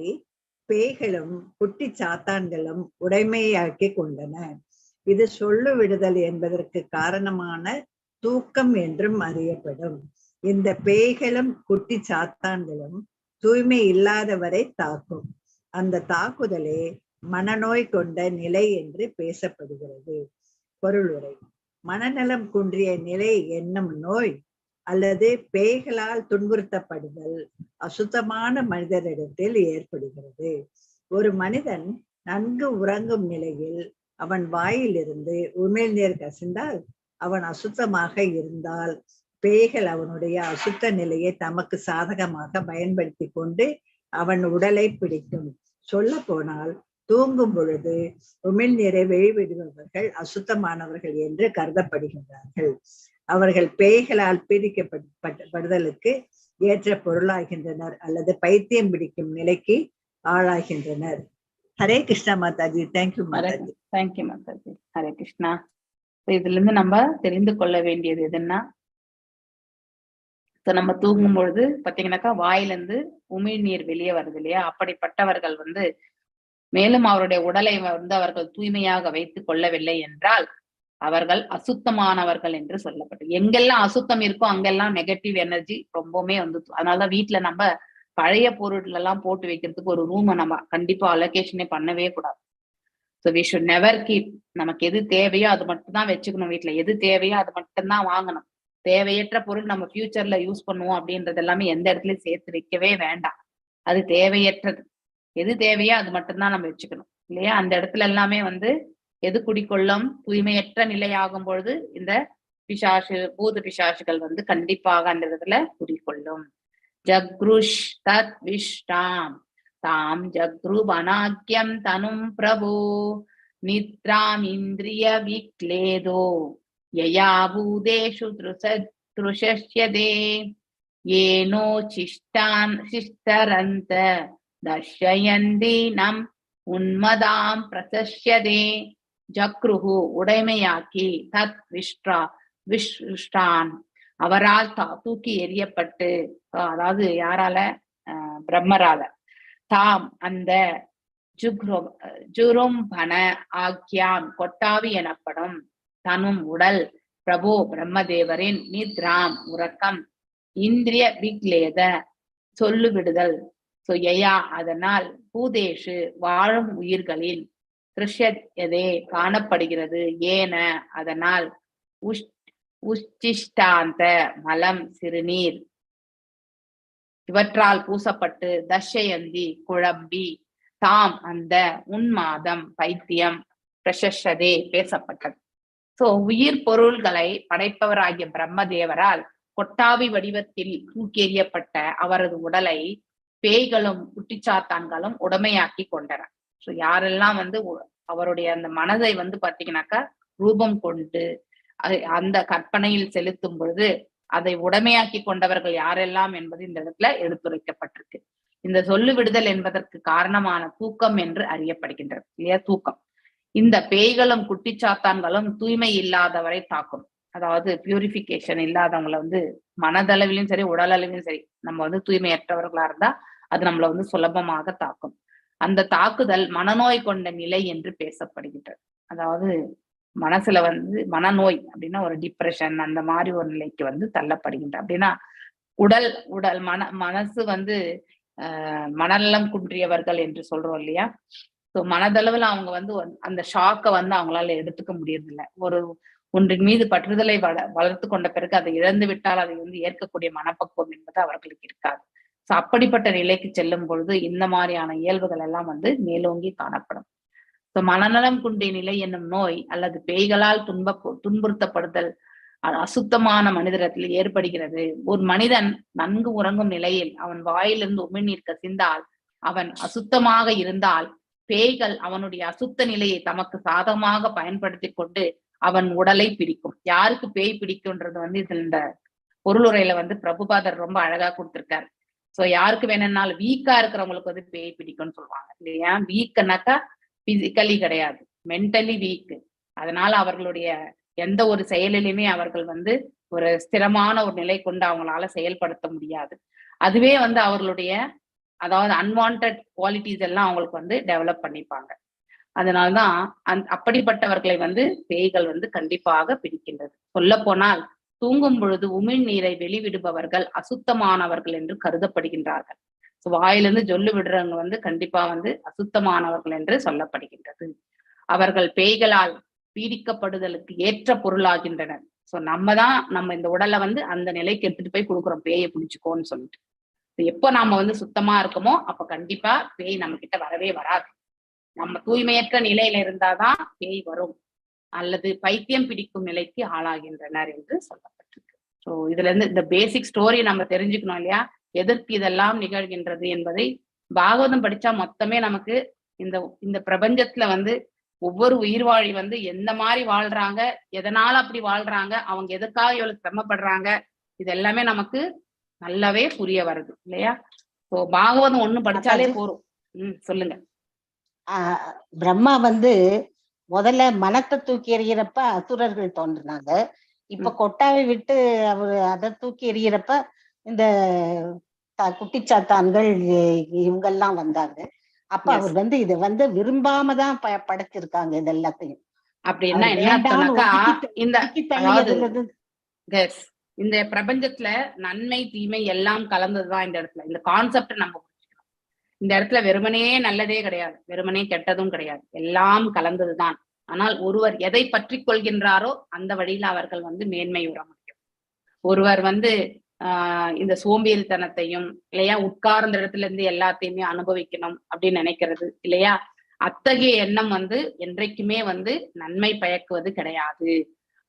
பேய்களும் குட்டி சாத்தான்களும் உடைமையாக்கி கொண்டன. இது சொல்லு விடுதல் என்பதற்கு காரணமான தூக்கம் என்றும் அறியப்படும். இந்த பேய்களும் குட்டி சாத்தான்களும் தூய்மை இல்லாதவரை தாக்கும். அந்த தாக்குதலே மனநோய் கொண்ட நிலை என்று பேசப்படுகிறது. பொருளுரை. மனநலம் குன்றிய நிலை என்னும் நோய் அல்லது பேய்களால் துன்புறுத்தப்படுதல் அசுத்தமான மனிதரிடத்தில் ஏற்படுகிறது. ஒரு மனிதன் நன்கு உறங்கும் நிலையில் அவன் வாயிலிருந்து உமிழ்நீர் கசிந்தால் அவன் அசுத்தமாக இருந்தால் பேய்கள் அவனுடைய அசுத்த நிலையை தமக்கு சாதகமாக பயன்படுத்தி கொண்டு அவன் உடலை பிடிக்கும். சொல்ல போனால் தூங்கும் பொழுது உமிழ்நீரை வெளிவிடுபவர்கள் அசுத்தமானவர்கள் என்று கருதப்படுகின்றார்கள். அவர்கள் பேய்களால் பீடிக்கப்படுதலுக்கு ஏற்ற பொருளாகின்றனர் அல்லது பைத்தியம் பிடிக்கும் நிலைக்கு ஆளாகின்றனர். ஹரே கிருஷ்ணா மாதாஜி. தேங்க்யூ மாதாஜி. தேங்க்யூ மாதாஜி. ஹரே கிருஷ்ணா. இதுல இருந்து நம்ம தெரிந்து கொள்ள வேண்டியது எதுன்னா, நம்ம தூங்கும் பொழுது பாத்தீங்கன்னாக்கா வாயிலிருந்து உமிழ்நீர் வெளியே வருது இல்லையா? அப்படிப்பட்டவர்கள் மேலும் அவருடைய உடலை அவர்கள் தூய்மையாக வைத்துக் கொள்ளவில்லை என்றால் அவர்கள் அசுத்தமானவர்கள் என்று சொல்லப்பட்டு, எங்கெல்லாம் அசுத்தம் இருக்கோ அங்கெல்லாம் நெகட்டிவ் எனர்ஜி ரொம்பவுமே அதனாலதான் வீட்டுல நம்ம பழைய பொருட்கள் எல்லாம் போட்டு வைக்கிறதுக்கு ஒரு ரூமை நம்ம கண்டிப்பா அலோகேஷனே பண்ணவே கூடாது. So we should never keep. நமக்கு எது தேவையோ அது மட்டும் தான் வச்சுக்கணும். வீட்டுல எது தேவையோ அது மட்டும்தான் வாங்கணும். தேவையற்ற பொருள் நம்ம ஃபியூச்சர்ல யூஸ் பண்ணுவோம் அப்படின்றது எல்லாமே எந்த இடத்துலயும் சேர்த்து வைக்கவே வேண்டாம். அது தேவையற்றது. எது தேவையோ அது மட்டும்தான் நம்ம வச்சுக்கணும் இல்லையா? அந்த இடத்துல எல்லாமே எது குடிக்கொள்ளும்? தூய்மையற்ற நிலையாகும் பொழுது இந்த பூத பிசாசுகள் கண்டிப்பாக அந்த இடத்துல குடிக்கொள்ளும். ஜக்ருஷ் தத் விஷ்டாம் தாம் ஜக்ருபனாக்கியம் தனும் பிரபு நித்ராம் இந்திரிய விக்லேதோ யயா பூதேஷு திருஷ்யதே ஏனோ சிஷ்டரந்த தர்ஷயந்தி நம் உன்மதாம் பிரசஸ்யதே. ஜக்ருஹு உடைமையாக்கி தத் விஷ்டான் அவரால் தூக்கி எறியப்பட்டு, அதாவது யாரால? பிரம்மரால. தாம் அந்த ஜுரும்பன ஆக்கியாம் கொட்டாவி எனப்படும் தனும் உடல் பிரபு பிரம்மதேவரின் நித்ராம் உறக்கம் இந்திரிய விக்லேத சொல்லு விடுதல் யயா அதனால் பூதேஷு வாழும் உயிர்களில் திருஷ்யதே காணப்படுகிறது. ஏன அதனால் உச்சிஷ்டாந்த மலம் சிறுநீர் இவற்றால் பூசப்பட்டு தர்ஷயந்தி குழம்பி தாம் அந்த உன்மாதம் பைத்தியம் பிரசஸ்தே பேசப்பட்டது. சோ உயிர் பொருள்களை படைப்பவராகிய பிரம்மதேவரால் கொட்டாவி வடிவத்தில் தூக்கி எறியப்பட்ட அவரது உடலை பேய்களும் குட்டிச்சாத்தான்களும் உடமையாக்கி கொண்டனர். ஸோ யாரெல்லாம் அவருடைய அந்த மனதை பாத்தீங்கன்னாக்கா ரூபம் கொண்டு அந்த கற்பனையில் செலுத்தும் பொழுது அதை உடமையாக்கி கொண்டவர்கள் யாரெல்லாம் என்பது இந்த இடத்துல எடுத்துரைக்கப்பட்டிருக்கு. இந்த சொல்லு விடுதல் என்பதற்கு காரணமான தூக்கம் என்று அறியப்படுகின்றது இல்லையா? தூக்கம் இந்த பேய்களும் குட்டிச்சாத்தான்களும் தூய்மை இல்லாதவரை தாக்கும். அதாவது பியூரிபிகேஷன் இல்லாதவங்களை மனதளவிலும் சரி உடல் அளவிலும் சரி நம்ம தூய்மையற்றவர்களா இருந்தா அது நம்மள சுலபமாக தாக்கும். அந்த தாக்குதல் மனநோய் கொண்ட நிலை என்று பேசப்படுகின்றது. அதாவது மனசுல மனநோய் அப்படின்னா ஒரு டிப்ரெஷன் அந்த மாதிரி ஒரு நிலைக்கு தள்ளப்படுகின்ற. அப்படின்னா உடல் மனசு மனநலம் குன்றியவர்கள் என்று சொல்றோம் இல்லையா? ஸோ மனதளவுல அவங்க அந்த ஷாக்கை அவங்களால எடுத்துக்க முடியறதில்லை. ஒன்றின் மீது பற்றுதலை வளர்த்து கொண்ட பிறகு அதை இழந்து விட்டால் அதை ஏற்கக்கூடிய மனப்பக்குவம் என்பது அவர்களுக்கு இருக்காது. ஸோ அப்படிப்பட்ட நிலைக்கு செல்லும் பொழுது இந்த மாதிரியான இயல்புகள் எல்லாம் மேலோங்கி காணப்படும். ஸோ மனநலம் குன்றிய நிலை என்னும் நோய் அல்லது பேய்களால் துன்புறுத்தப்படுதல் அசுத்தமான மனிதரத்தில் ஏற்படுகிறது. ஒரு மனிதன் நன்கு உறங்கும் நிலையில் அவன் வாயிலிருந்து உமிழ்நீர் கசிந்தால் அவன் அசுத்தமாக இருந்தால் பேய்கள் அவனுடைய அசுத்த நிலையை தமக்கு சாதகமாக பயன்படுத்தி கொண்டு அவன் உடலை பிடிக்கும். யாருக்கு பேய் பிடிக்கும்ன்றது வந்து இதுல இந்த பொருளுரையில வந்து பிரபுபாதர் ரொம்ப அழகா கொடுத்திருக்காரு. சோ யாருக்கு வேணும்னாலும் வீக்கா இருக்கிறவங்களுக்கு வந்து பேய் பிடிக்கும்னு சொல்லுவாங்க இல்லையா. வீக்குனாக்கா பிசிக்கலி கிடையாது, மென்டலி வீக். அதனால அவர்களுடைய எந்த ஒரு செயலிலுமே அவர்கள் வந்து ஒரு ஸ்திரமான ஒரு நிலை கொண்டு அவங்களால செயல்படுத்த முடியாது. அதுவே வந்து அவர்களுடைய அதாவது அன்வான்ட் குவாலிட்டிஸ் எல்லாம் அவங்களுக்கு வந்து டெவலப் பண்ணிப்பாங்க. அதனால்தான் அப்படிப்பட்டவர்களை வந்து பேய்கள் வந்து கண்டிப்பாக பிடிக்கின்றது. சொல்ல போனால் தூங்கும் பொழுது உமிழ் நீரை வெளிவிடுபவர்கள் அசுத்தமானவர்கள் என்று கருதப்படுகின்றார்கள். வாயிலிருந்து ஜொல்லு விடுறவங்க வந்து கண்டிப்பா வந்து அசுத்தமானவர்கள் என்று சொல்லப்படுகின்றது. அவர்கள் பேய்களால் பீடிக்கப்படுதலுக்கு ஏற்ற பொருளாகின்றனர். சோ நம்ம இந்த உடலை வந்து அந்த நிலைக்கு எடுத்துட்டு போய் கொடுக்குறோம், பேயை பிடிச்சுக்கோன்னு சொல்லிட்டு. எப்போ நாம வந்து சுத்தமா இருக்கோமோ அப்ப கண்டிப்பா பேய் நம்ம கிட்ட வரவே வராது. நம்ம தூய்மையற்ற நிலையில இருந்தாதான் பேய் வரும், அல்லது பைத்தியம் பிடிக்கும் நிலைக்கு ஆளாகின்றனர் என்று சொல்லப்பட்டிருக்கு. ஸோ இதுல இருந்து இந்த பேசிக் ஸ்டோரி நம்ம தெரிஞ்சுக்கணும் இல்லையா, எதற்கு இதெல்லாம் நிகழ்கின்றது என்பதை. பாகவதம் படிச்சா மொத்தமே நமக்கு இந்த பிரபஞ்சத்துல வந்து ஒவ்வொரு உயிர்வாழி வந்து எந்த மாதிரி வாழ்றாங்க, எதனால அப்படி வாழ்றாங்க, அவங்க எதுக்காக இவ்வளவு சிரமப்படுறாங்க, இது எல்லாமே நமக்கு நல்லாவே புரிய வருது இல்லையா. ஸோ பாகவதம் ஒண்ணு படிச்சாலே போறோம். சொல்லுங்க. பிரம்மா வந்து முதல்ல மனத்தை தூக்கி எறிகிறப்ப அசுரர்கள் தோன்றினாங்க. இப்ப கொட்டாவை விட்டு அவரு அதை தூக்கி எறிகிறப்ப இந்த குட்டிச்சாத்தான்கள் இவங்கெல்லாம் வந்தாங்க. அப்ப அவர் வந்து இதை வந்து விரும்பாம தான் படைச்சிருக்காங்க இது எல்லாத்தையும். அப்படின்னா இந்த பிரபஞ்சத்துல நன்மை தீமை எல்லாம் கலந்ததுதான் இந்த இடத்துல. இந்த கான்செப்ட் நம்ம இந்த இடத்துல வெறுமனே நல்லதே கிடையாது, வெறுமனே கெட்டதும் கிடையாது, எல்லாம் கலந்ததுதான். ஆனால் ஒருவர் எதை பற்றி கொள்கின்றாரோ அந்த வழியில அவர்கள் வந்து மேன்மை உற முடியும். ஒருவர் வந்து இந்த சோம்பேறித்தனத்தையும் இல்லையா, உட்கார்ந்த இடத்துல இருந்து எல்லாத்தையுமே அனுபவிக்கணும் அப்படின்னு நினைக்கிறது இல்லையா, அத்தகைய எண்ணம் வந்து என்றைக்குமே வந்து நன்மை பயக்குவது கிடையாது.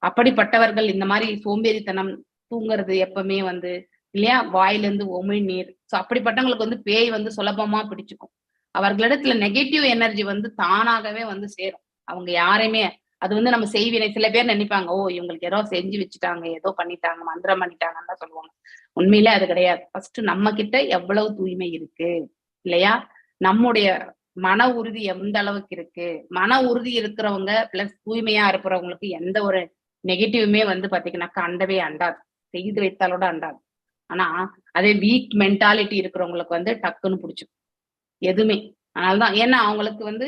அப்படிப்பட்டவர்கள் இந்த மாதிரி சோம்பேறித்தனம், தூங்குறது எப்பவுமே வந்து இல்லையா, வாயிலிருந்து உமிழ் நீர், சோ அப்படிப்பட்டவங்களுக்கு வந்து பேய் வந்து சுலபமா பிடிச்சுக்கும். அவர்களிடத்துல நெகட்டிவ் எனர்ஜி வந்து தானாகவே வந்து சேரும். அவங்க யாரையுமே அது வந்து நம்ம செய்வினை, சில பேர் நினைப்பாங்க ஓ இவங்களுக்கு ஏதோ செஞ்சு வச்சுட்டாங்க, ஏதோ பண்ணிட்டாங்க, மந்திரம் பண்ணிட்டாங்கன்னு தான் சொல்லுவாங்க. உண்மையிலே அது கிடையாது. ஃபர்ஸ்ட் நம்ம கிட்ட எவ்வளவு தூய்மை இருக்கு இல்லையா, நம்முடைய மன உறுதி எந்த அளவுக்கு இருக்கு. மன உறுதி இருக்கிறவங்க பிளஸ் தூய்மையா இருக்கிறவங்களுக்கு எந்த ஒரு நெகட்டிவுமே வந்து பாத்தீங்கன்னாக்கா அண்டவே அண்டாது, செய்து வைத்தாலோட அண்டாது. ஆனா அதே வீக் மென்டாலிட்டி இருக்கிறவங்களுக்கு வந்து டக்குன்னு பிடிச்சிக்கும் எதுவுமே. அதனாலதான் ஏன்னா அவங்களுக்கு வந்து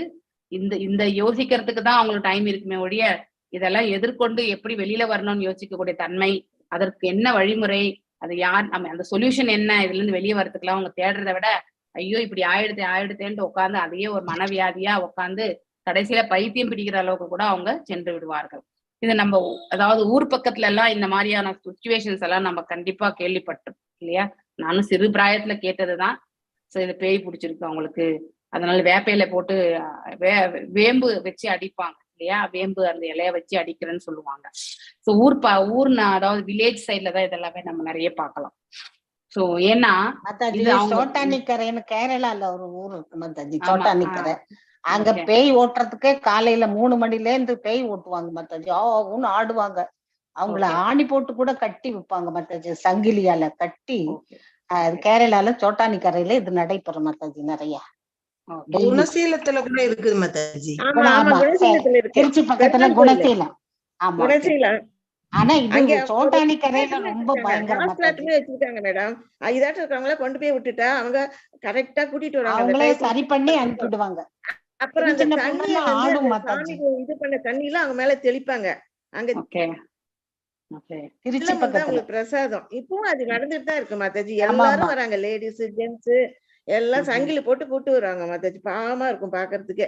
இந்த யோசிக்கிறதுக்கு தான் அவங்களுக்கு டைம் இருக்குமே ஒழிய இதெல்லாம் எதிர்கொண்டு எப்படி வெளியில வரணும்னு யோசிக்கக்கூடிய தன்மை, அதற்கு என்ன வழிமுறை, அது யார் நம்ம அந்த சொல்யூஷன் என்ன, இதுல இருந்து வெளியே வரதுக்குலாம் அவங்க தேடுறதை விட ஐயோ இப்படி ஆயிடுதேன்ட்டு உட்காந்து அதையே ஒரு மனவியாதியா உட்காந்து கடைசியில பைத்தியம் பிடிக்கிற அளவுக்கு கூட அவங்க சென்று விடுவார்கள். இது நம்ம அதாவது ஊர் பக்கத்துல எல்லாம் இந்த மாதிரியான சுச்சுவேஷன்ஸ் எல்லாம் நம்ம கண்டிப்பா கேள்விப்பட்டோம் இல்லையா. நானும் சிறு பிராயத்துல கேட்டதுதான். சோ இது பேய் பிடிச்சிருக்கு அவங்களுக்கு, அதனால வேப்பையில போட்டு வேம்பு வச்சு அடிப்பாங்க இல்லையா, வேம்பு அந்த இலைய வச்சு அடிக்கிறேன்னு சொல்லுவாங்க. சோ அதாவது வில்லேஜ் சைட்ல தான் இதெல்லாமே நம்ம நிறைய பார்க்கலாம். சோ ஏன்னா சோட்டானிக்கரைன்னு கேரளால ஒரு ஊர் இருக்கு மாதாஜி, சோட்டானிக்கரை. அங்க பேய் ஓட்டுறதுக்கே காலையில 3 மணில இருந்து பேய் ஓட்டுவாங்க மாதாஜி. ஆவுன்னு ஆடுவாங்க. அவங்கள ஆணி போட்டு கூட கட்டி வைப்பாங்க மாதாஜி, சங்கிலியால கட்டி. கேரளால சோட்டானிக்கரையில இது நடைபெறும் மாதாஜி நிறைய. குணசீலத்துல கூட இருக்குது மாதாஜி. திருச்சி பக்கத்துல குணசீலம். ஆமா குணசீலம். ஆனா இது சோட்டானிக்கரையில ரொம்ப பயங்கரமா வச்சிருக்காங்க மேடம். இதாட்டு இருக்கவங்கள கொண்டு போய் விட்டுட்டா அவங்க கரெக்டா கூட்டிட்டு வராங்க, அவங்களே சரி பண்ணி அனுப்பிடுவாங்க. அப்புறம் அந்த தண்ணிய சாமி இது பண்ண தண்ணி எல்லாம் அவங்க மேல தெளிப்பாங்க. அங்க திருச்சி பக்கத்துல பிரசாதம். இப்பவும் அது நடந்துட்டு தான் இருக்கு மாதாஜி. எல்லாரும் வராங்க, லேடிஸ் ஜென்ட்ஸ் எல்லாம் சங்கிலி போட்டு கூட்டு வராங்க மாதாஜி. பாவமா இருக்கும் பாக்குறதுக்கே.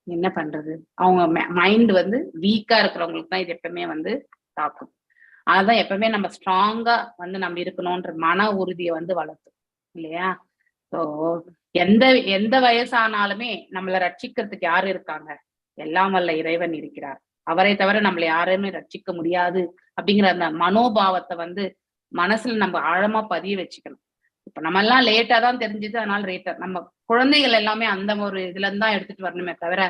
என்ன பண்றது, அவங்க மைண்ட் வந்து வீக்கா இருக்கிறவங்களுக்கு தான் இது எப்பவுமே வந்து தாக்கும். அதுதான் எப்பவுமே நம்ம ஸ்ட்ராங்கா வந்து நம்ம இருக்கணும்ன்ற மன உறுதியை வந்து வளர்த்தும் இல்லையா. ஸோ எந்த வயசானாலுமே நம்மளை ரட்சிக்கிறதுக்கு யாரு இருக்காங்க, எல்லாம் வல்ல இறைவன் இருக்கிறார். அவரை தவிர நம்மளை யாருமே ரட்சிக்க முடியாது அப்படிங்கிற அந்த மனோபாவத்தை வந்து மனசுல நம்ம ஆழமா பதிய வச்சுக்கணும். இப்ப நம்ம எல்லாம் லேட்டா தான் தெரிஞ்சது, அதனால லேட்டா. நம்ம குழந்தைகள் எல்லாமே அந்த ஒரு இதுல இருந்து தான் எடுத்துட்டு வரணுமே தவிர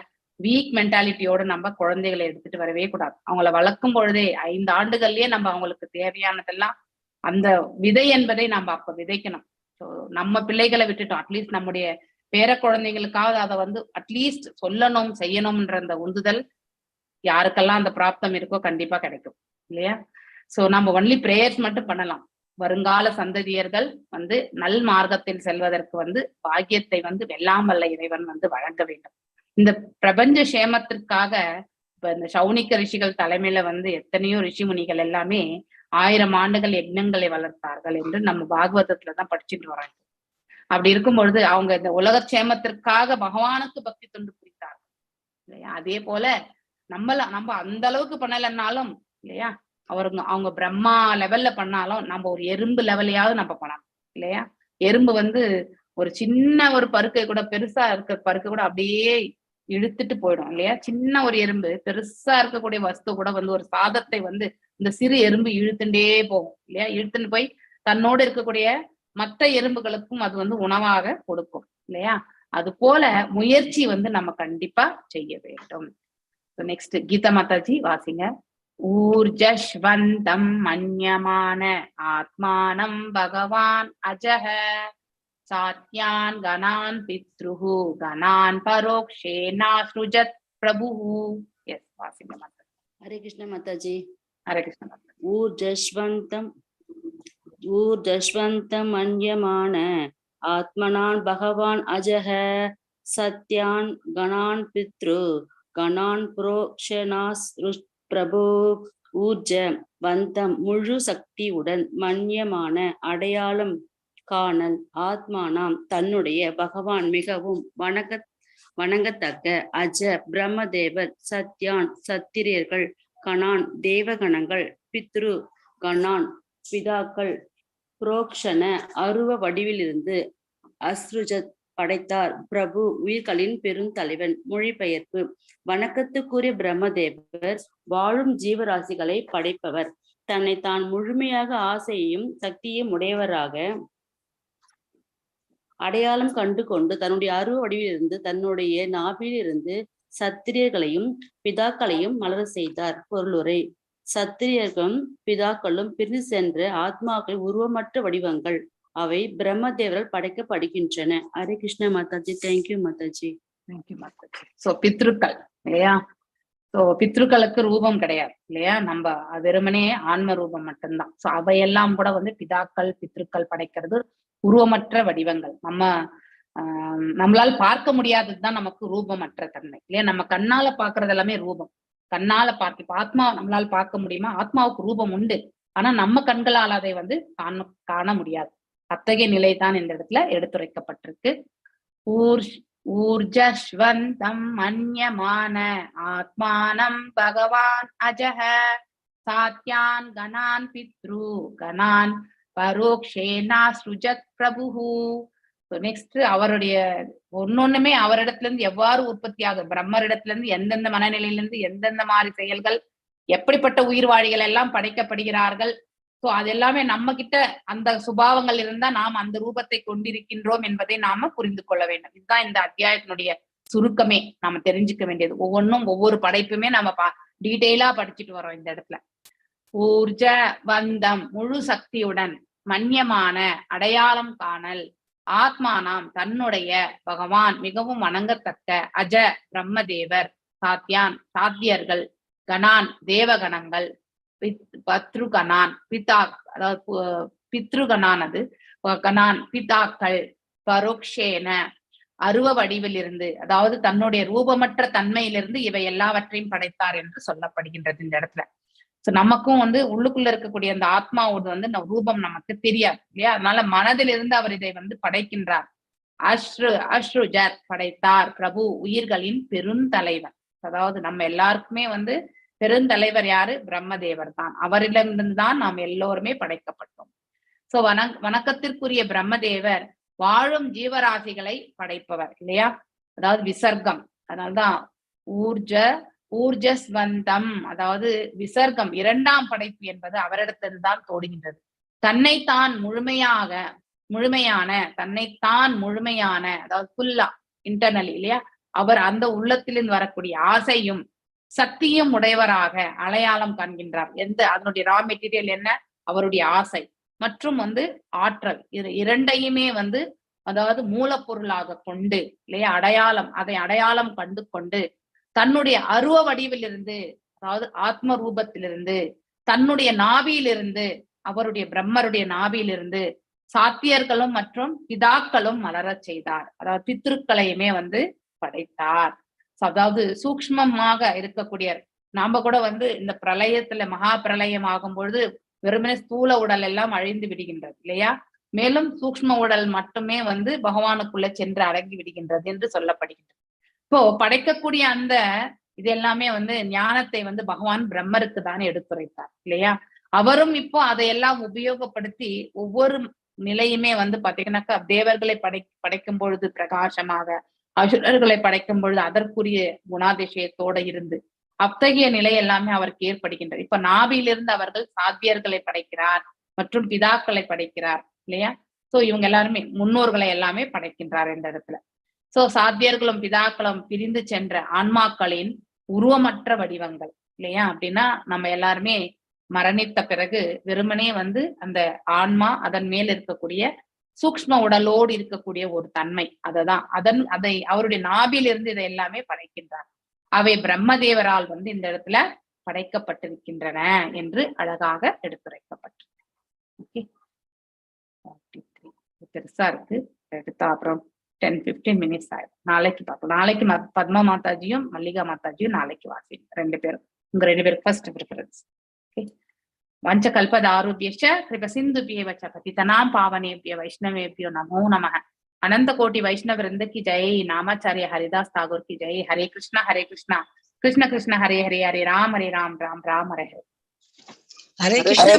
வீக் மென்டாலிட்டியோட நம்ம குழந்தைகளை எடுத்துட்டு வரவே கூடாது. அவங்கள வளர்க்கும் பொழுதே 5 ஆண்டுகள்லயே நம்ம அவங்களுக்கு தேவையானதெல்லாம் அந்த விதை என்பதை நம்ம அப்ப விதைக்கணும். ஸோ நம்ம பிள்ளைகளை விட்டுட்டோம். அட்லீஸ்ட் நம்முடைய பேர குழந்தைங்களுக்காவது அதை வந்து அட்லீஸ்ட் சொல்லணும், செய்யணும்ன்ற அந்த உந்துதல் யாருக்கெல்லாம் அந்த பிராப்தம் இருக்கோ கண்டிப்பா கிடைக்கும் இல்லையா? சோ நம்ம ஒன்லி பிரேயர்ஸ் மட்டும் பண்ணலாம். வருங்கால சந்ததியர்கள் வந்து நல் மார்க்கத்தில் செல்வதற்கு வந்து பாக்கியத்தை வந்து வெல்லாம் வல்ல இறைவன் வந்து வழங்க வேண்டும். இந்த பிரபஞ்ச சேமத்திற்காக இப்ப இந்த சௌனிக்க ரிஷிகள் தலைமையில வந்து எத்தனையோ ரிஷி முனிகள் எல்லாமே 1000 ஆண்டுகள் யஜ்ஞங்களை வளர்த்தார்கள் என்று நம்ம பாகவதத்துலதான் படிச்சுட்டு வராங்க. அப்படி இருக்கும் பொழுது அவங்க இந்த உலக சேமத்திற்காக பகவானுக்கு பக்தி தொண்டு புரித்தார்கள் இல்லையா? அதே போல நம்ம அந்த அளவுக்கு பண்ணலைன்னாலும் இல்லையா, அவங்க பிரம்மா லெவல்ல பண்ணாலும் நம்ம ஒரு எறும்பு லெவலையாவது நம்ம பண்ணலாம் இல்லையா? எறும்பு வந்து ஒரு சின்ன ஒரு பருக்கை கூட, பெருசா இருக்கிற பருக்கை கூட அப்படியே இழுத்துட்டு போயிடும் இல்லையா? சின்ன ஒரு எறும்பு பெருசா இருக்கக்கூடிய வஸ்து கூட வந்து ஒரு சாதத்தை வந்து இந்த சிறு எறும்பு இழுத்துட்டே போகும் இல்லையா? இழுத்துட்டு போய் தன்னோடு இருக்கக்கூடிய மற்ற எறும்புகளுக்கும் அது வந்து உணவாக கொடுக்கும் இல்லையா? அது போல முயற்சி வந்து நம்ம கண்டிப்பா செய்ய வேண்டும். நெக்ஸ்ட் கீதா மாதாஜி வாசிங்க. ஊர்ஜஸ்வந்தம் மன்யமான ஆத்மானம் பகவான் அஜஹ சாத்யான் கணான் பித்ருஹு கணான் பரோக்ஷேனா ஸ்ருஜத் பிரபுஹு. எஸ், வாசிங்க மாதாஜி. ஹரே கிருஷ்ண மாதாஜி. ஹரே கிருஷ்ண மாதாஜி. ஊர்ஜஸ்வந்தம் மன்யமான ஆத்மனான் பகவான் அஜஹ சத்யான் கணான் பித்ரு கணான் புரோக்ஷனாஸ் பிரபு. ஊர்ஜ வந்தம் முழு சக்தியுடன், மன்யமான அடையாளம் காணல், ஆத்மானாம் தன்னுடைய பகவான் மிகவும் வணங்கத்தக்க, அஜ பிரம்மதேவர், சத்யான் சத்திரியர்கள், கணான் தேவகணங்கள், பித்ரு கணான் பிதாக்கள், புரோக்ஷண அருவ வடிவிலிருந்து, அஸ்ருஜத் படைத்தார், பிரபு உயிர்களின் பெருந்தலைவன். மொழிபெயர்ப்பு. வணக்கத்துக்குரிய பிரம்மதேவர் வாழும் ஜீவராசிகளை படைப்பவர். தன்னை தான் முழுமையாக ஆசையையும் சக்தியையும் உடையவராக அடையாளம் கண்டு கொண்டு தன்னுடைய அருவ வடிவிலிருந்து தன்னுடைய நாபிலிருந்து சத்திரியர்களையும் பிதாக்களையும் மலர செய்தார். பொருளுரை. சத்திரியர்களும் பிதாக்களும் பிரிந்து சென்ற ஆத்மாக்கள் உருவமற்ற வடிவங்கள். அவை பிரம்மதேவரால் படைக்கப்படுகின்றன. ஹரே கிருஷ்ண மாதாஜி. தேங்க்யூ மாதாஜி. தேங்க்யூ மாதாஜி. சோ பித்ருக்கள் இல்லையா? சோ பித்ருக்களுக்கு ரூபம் கிடையாது இல்லையா? நம்ம வெறுமனே ஆன்ம ரூபம் மட்டும்தான். சோ அவையெல்லாம் கூட வந்து பிதாக்கள் பித்ருக்கள் படைக்கிறது உருவமற்ற வடிவங்கள். நம்மளால பார்க்க முடியாததுதான் நமக்கு ரூபமற்ற தன்மை இல்லையா? நம்ம கண்ணால பாக்குறது எல்லாமே ரூபம். கண்ணால பார்க்க ஆத்மா நம்மளால பார்க்க முடியுமா? ஆத்மாவுக்கு ரூபம் உண்டு, ஆனா நம்ம கண்களால் அதை வந்து காண முடியாது. அத்தகைய நிலைதான் இந்த இடத்துல எடுத்துரைக்கப்பட்டிருக்கு. ஊர்ஜஸ்வந்தம் மன்யமான ஆத்மானம் பகவான் அஜஹ சாத்யான் கணான் பித்ரு கணான் பரோக்ஷேனா ஸ்ருஜத் பிரபுஹு. நெக்ஸ்ட் அவருடைய ஒன்னொண்ணுமே அவரிடத்துல இருந்து எவ்வாறு உற்பத்தி ஆகும், பிரம்மரிடத்துல இருந்து எந்தெந்த மனநிலையிலிருந்து எந்தெந்த மாதிரி செயல்கள், எப்படிப்பட்ட உயிர்வாழிகள் எல்லாம் படைக்கப்படுகிறார்கள். சோ அது எல்லாமே நம்ம கிட்ட அந்த சுபாவங்கள் இருந்தா நாம் அந்த ரூபத்தை கொண்டிருக்கின்றோம் என்பதை நாம புரிந்து கொள்ள வேண்டும். இதுதான் இந்த அத்தியாயத்தினுடைய சுருக்கமே. நாம தெரிஞ்சுக்க வேண்டியது. ஒவ்வொன்றும் ஒவ்வொரு படைப்புமே நம்ம டீட்டெயிலா படிச்சுட்டு வரோம் இந்த இடத்துல. ஊர்ஜ வந்தம் முழு சக்தியுடன், மன்யமான அடையாளம் காணல், ஆத்மானாம் தன்னுடைய பகவான் மிகவும் வணங்கத்தக்க, அஜ பிரம்மதேவர், சாத்யான் சாத்தியர்கள், கணான் தேவகணங்கள், பத்ருகணான் பிதா அதாவது பித்ருகணான் அது கணான் பிதாக்கள், பரோக்ஷேன அருவ வடிவிலிருந்து அதாவது தன்னுடைய ரூபமற்ற தன்மையிலிருந்து இவை எல்லாவற்றையும் படைத்தார் என்று சொல்லப்படுகின்றது இந்த இடத்துல. சோ நமக்கும் வந்து உள்ளுக்குள்ள இருக்கக்கூடிய அந்த ஆத்மாவோடு வந்து ரூபம் நமக்கு தெரியாது இல்லையா? அதனால மனதிலிருந்து அவர் இதை வந்து படைக்கின்றார். அஸ்ருஜத் படைத்தார், பிரபு உயிர்களின் பெருந்தலைவன். அதாவது நம்ம எல்லாருக்குமே வந்து பெருந்தலைவர் யாரு? பிரம்மதேவர் தான். அவரிடமிருந்து தான் நாம் எல்லோருமே படைக்கப்பட்டோம். சோ வணக்கத்திற்குரிய பிரம்மதேவர் வாழும் ஜீவராசிகளை படைப்பவர் இல்லையா? அதாவது விசர்க்கம். அதனால்தான் ஊர்ஜஸ்வந்தம் அதாவது விசர்க்கம், இரண்டாம் படைப்பு என்பது அவரிடத்தில்தான் தோடுகின்றது. தன்னைத்தான் முழுமையாக முழுமையான, தன்னைத்தான் முழுமையான, அதாவது ஃபுல்லா இன்டர்னலி இல்லையா, அவர் அந்த உள்ளத்திலிருந்து வரக்கூடிய ஆசையும் சக்தியும் உடையவராக அடையாளம் காண்கின்றார். அதனுடைய ரா மெட்டீரியல் என்ன? அவருடைய ஆசை மற்றும் ஆற்றல். இரண்டையுமே அதாவது மூலப்பொருளாக கொண்டு இல்லையா, அதை அடையாளம் கண்டு கொண்டு தன்னுடைய அருவ வடிவிலிருந்து, அதாவது ஆத்ம ரூபத்திலிருந்து, தன்னுடைய நாபியிலிருந்து, அவருடைய பிரம்மருடைய நாபியிலிருந்து சாத்தியர்களும் மற்றும் பிதாக்களும் மலரச் செய்தார். அதாவது பித்ருக்களையுமே படைத்தார். அதாவது சூக்ஷ்மமாக இருக்கக்கூடிய நாம கூட இந்த பிரளயத்துல மகா பிரளயம் ஆகும் பொழுது வெறுமனே ஸ்தூல உடல் எல்லாம் அழிந்து விடுகின்றது இல்லையா, மேலும் சூக்ஷ்ம உடல் மட்டுமே பகவானுக்குள்ள சென்று அடங்கி விடுகின்றது என்று சொல்லப்படுகின்றது. இப்போ படைக்கக்கூடிய இது எல்லாமே ஞானத்தை பகவான் பிரம்மருக்கு தானே எடுத்துரைத்தார் இல்லையா. அவரும் இப்போ அதையெல்லாம் உபயோகப்படுத்தி ஒவ்வொரு நிலையுமே பாத்தீங்கன்னாக்கா தேவர்களை படைக்கும் பொழுது பிரகாசமாக, அசுரர்களை படைக்கும் பொழுது அதற்குரிய குணாதிசயத்தோட இருந்து அத்தகைய நிலை எல்லாமே அவருக்கு ஏற்படுகின்றது. இப்ப நாபியிலிருந்து அவர்கள் சாத்தியர்களை படைக்கிறார் மற்றும் பிதாக்களை படைக்கிறார் இல்லையா. சோ இவங்க எல்லாருமே முன்னோர்களை எல்லாமே படைக்கின்றார் இந்த இடத்துல. சோ சாத்தியர்களும் பிதாக்களும் பிரிந்து சென்ற ஆன்மாக்களின் உருவமற்ற வடிவங்கள் இல்லையா. அப்படின்னா நம்ம எல்லாருமே மரணித்த பிறகு வெறுமனே அந்த ஆன்மா அதன் மேல் இருக்கக்கூடிய சூக்ஷ்ம உடலோடு இருக்கக்கூடிய ஒரு தன்மை, அதை அவருடைய நாபிலிருந்து இதை எல்லாமே படைக்கின்றார். அவை பிரம்மதேவரால் இந்த இடத்துல படைக்கப்பட்டிருக்கின்றன என்று அழகாக எடுத்துரைக்கப்பட்டிருக்கு. ஓகே, 43 பெருசா இருக்கு, எடுத்தா அப்புறம் 10-15 மினிட்ஸ் ஆயிடும். நாளைக்கு பார்ப்போம். நாளைக்கு பத்மா மாதாஜியும் மல்லிகா மாதாஜியும் நாளைக்கு வாசிங்க, 2 பேரும். உங்க 2 பேருக்கு ஃபர்ஸ்ட் ப்ரிஃபரன்ஸ். ஓகே. வஞ்சகல்பதாருபியச்ச கிருபசிந்துபியேவ ச பதிதனாம் பாவனேபிய வைஷ்ணவேபியோ நமோ நமः. अनंत कोटि वैष्णव वृंद की जय. नामाचार्य हरिदास ठाकुर की जय. हरे कृष्णा कृष्ण कृष्ण हरे हरे, हरे राम राम राम हरे हरे. हरे कृष्ण।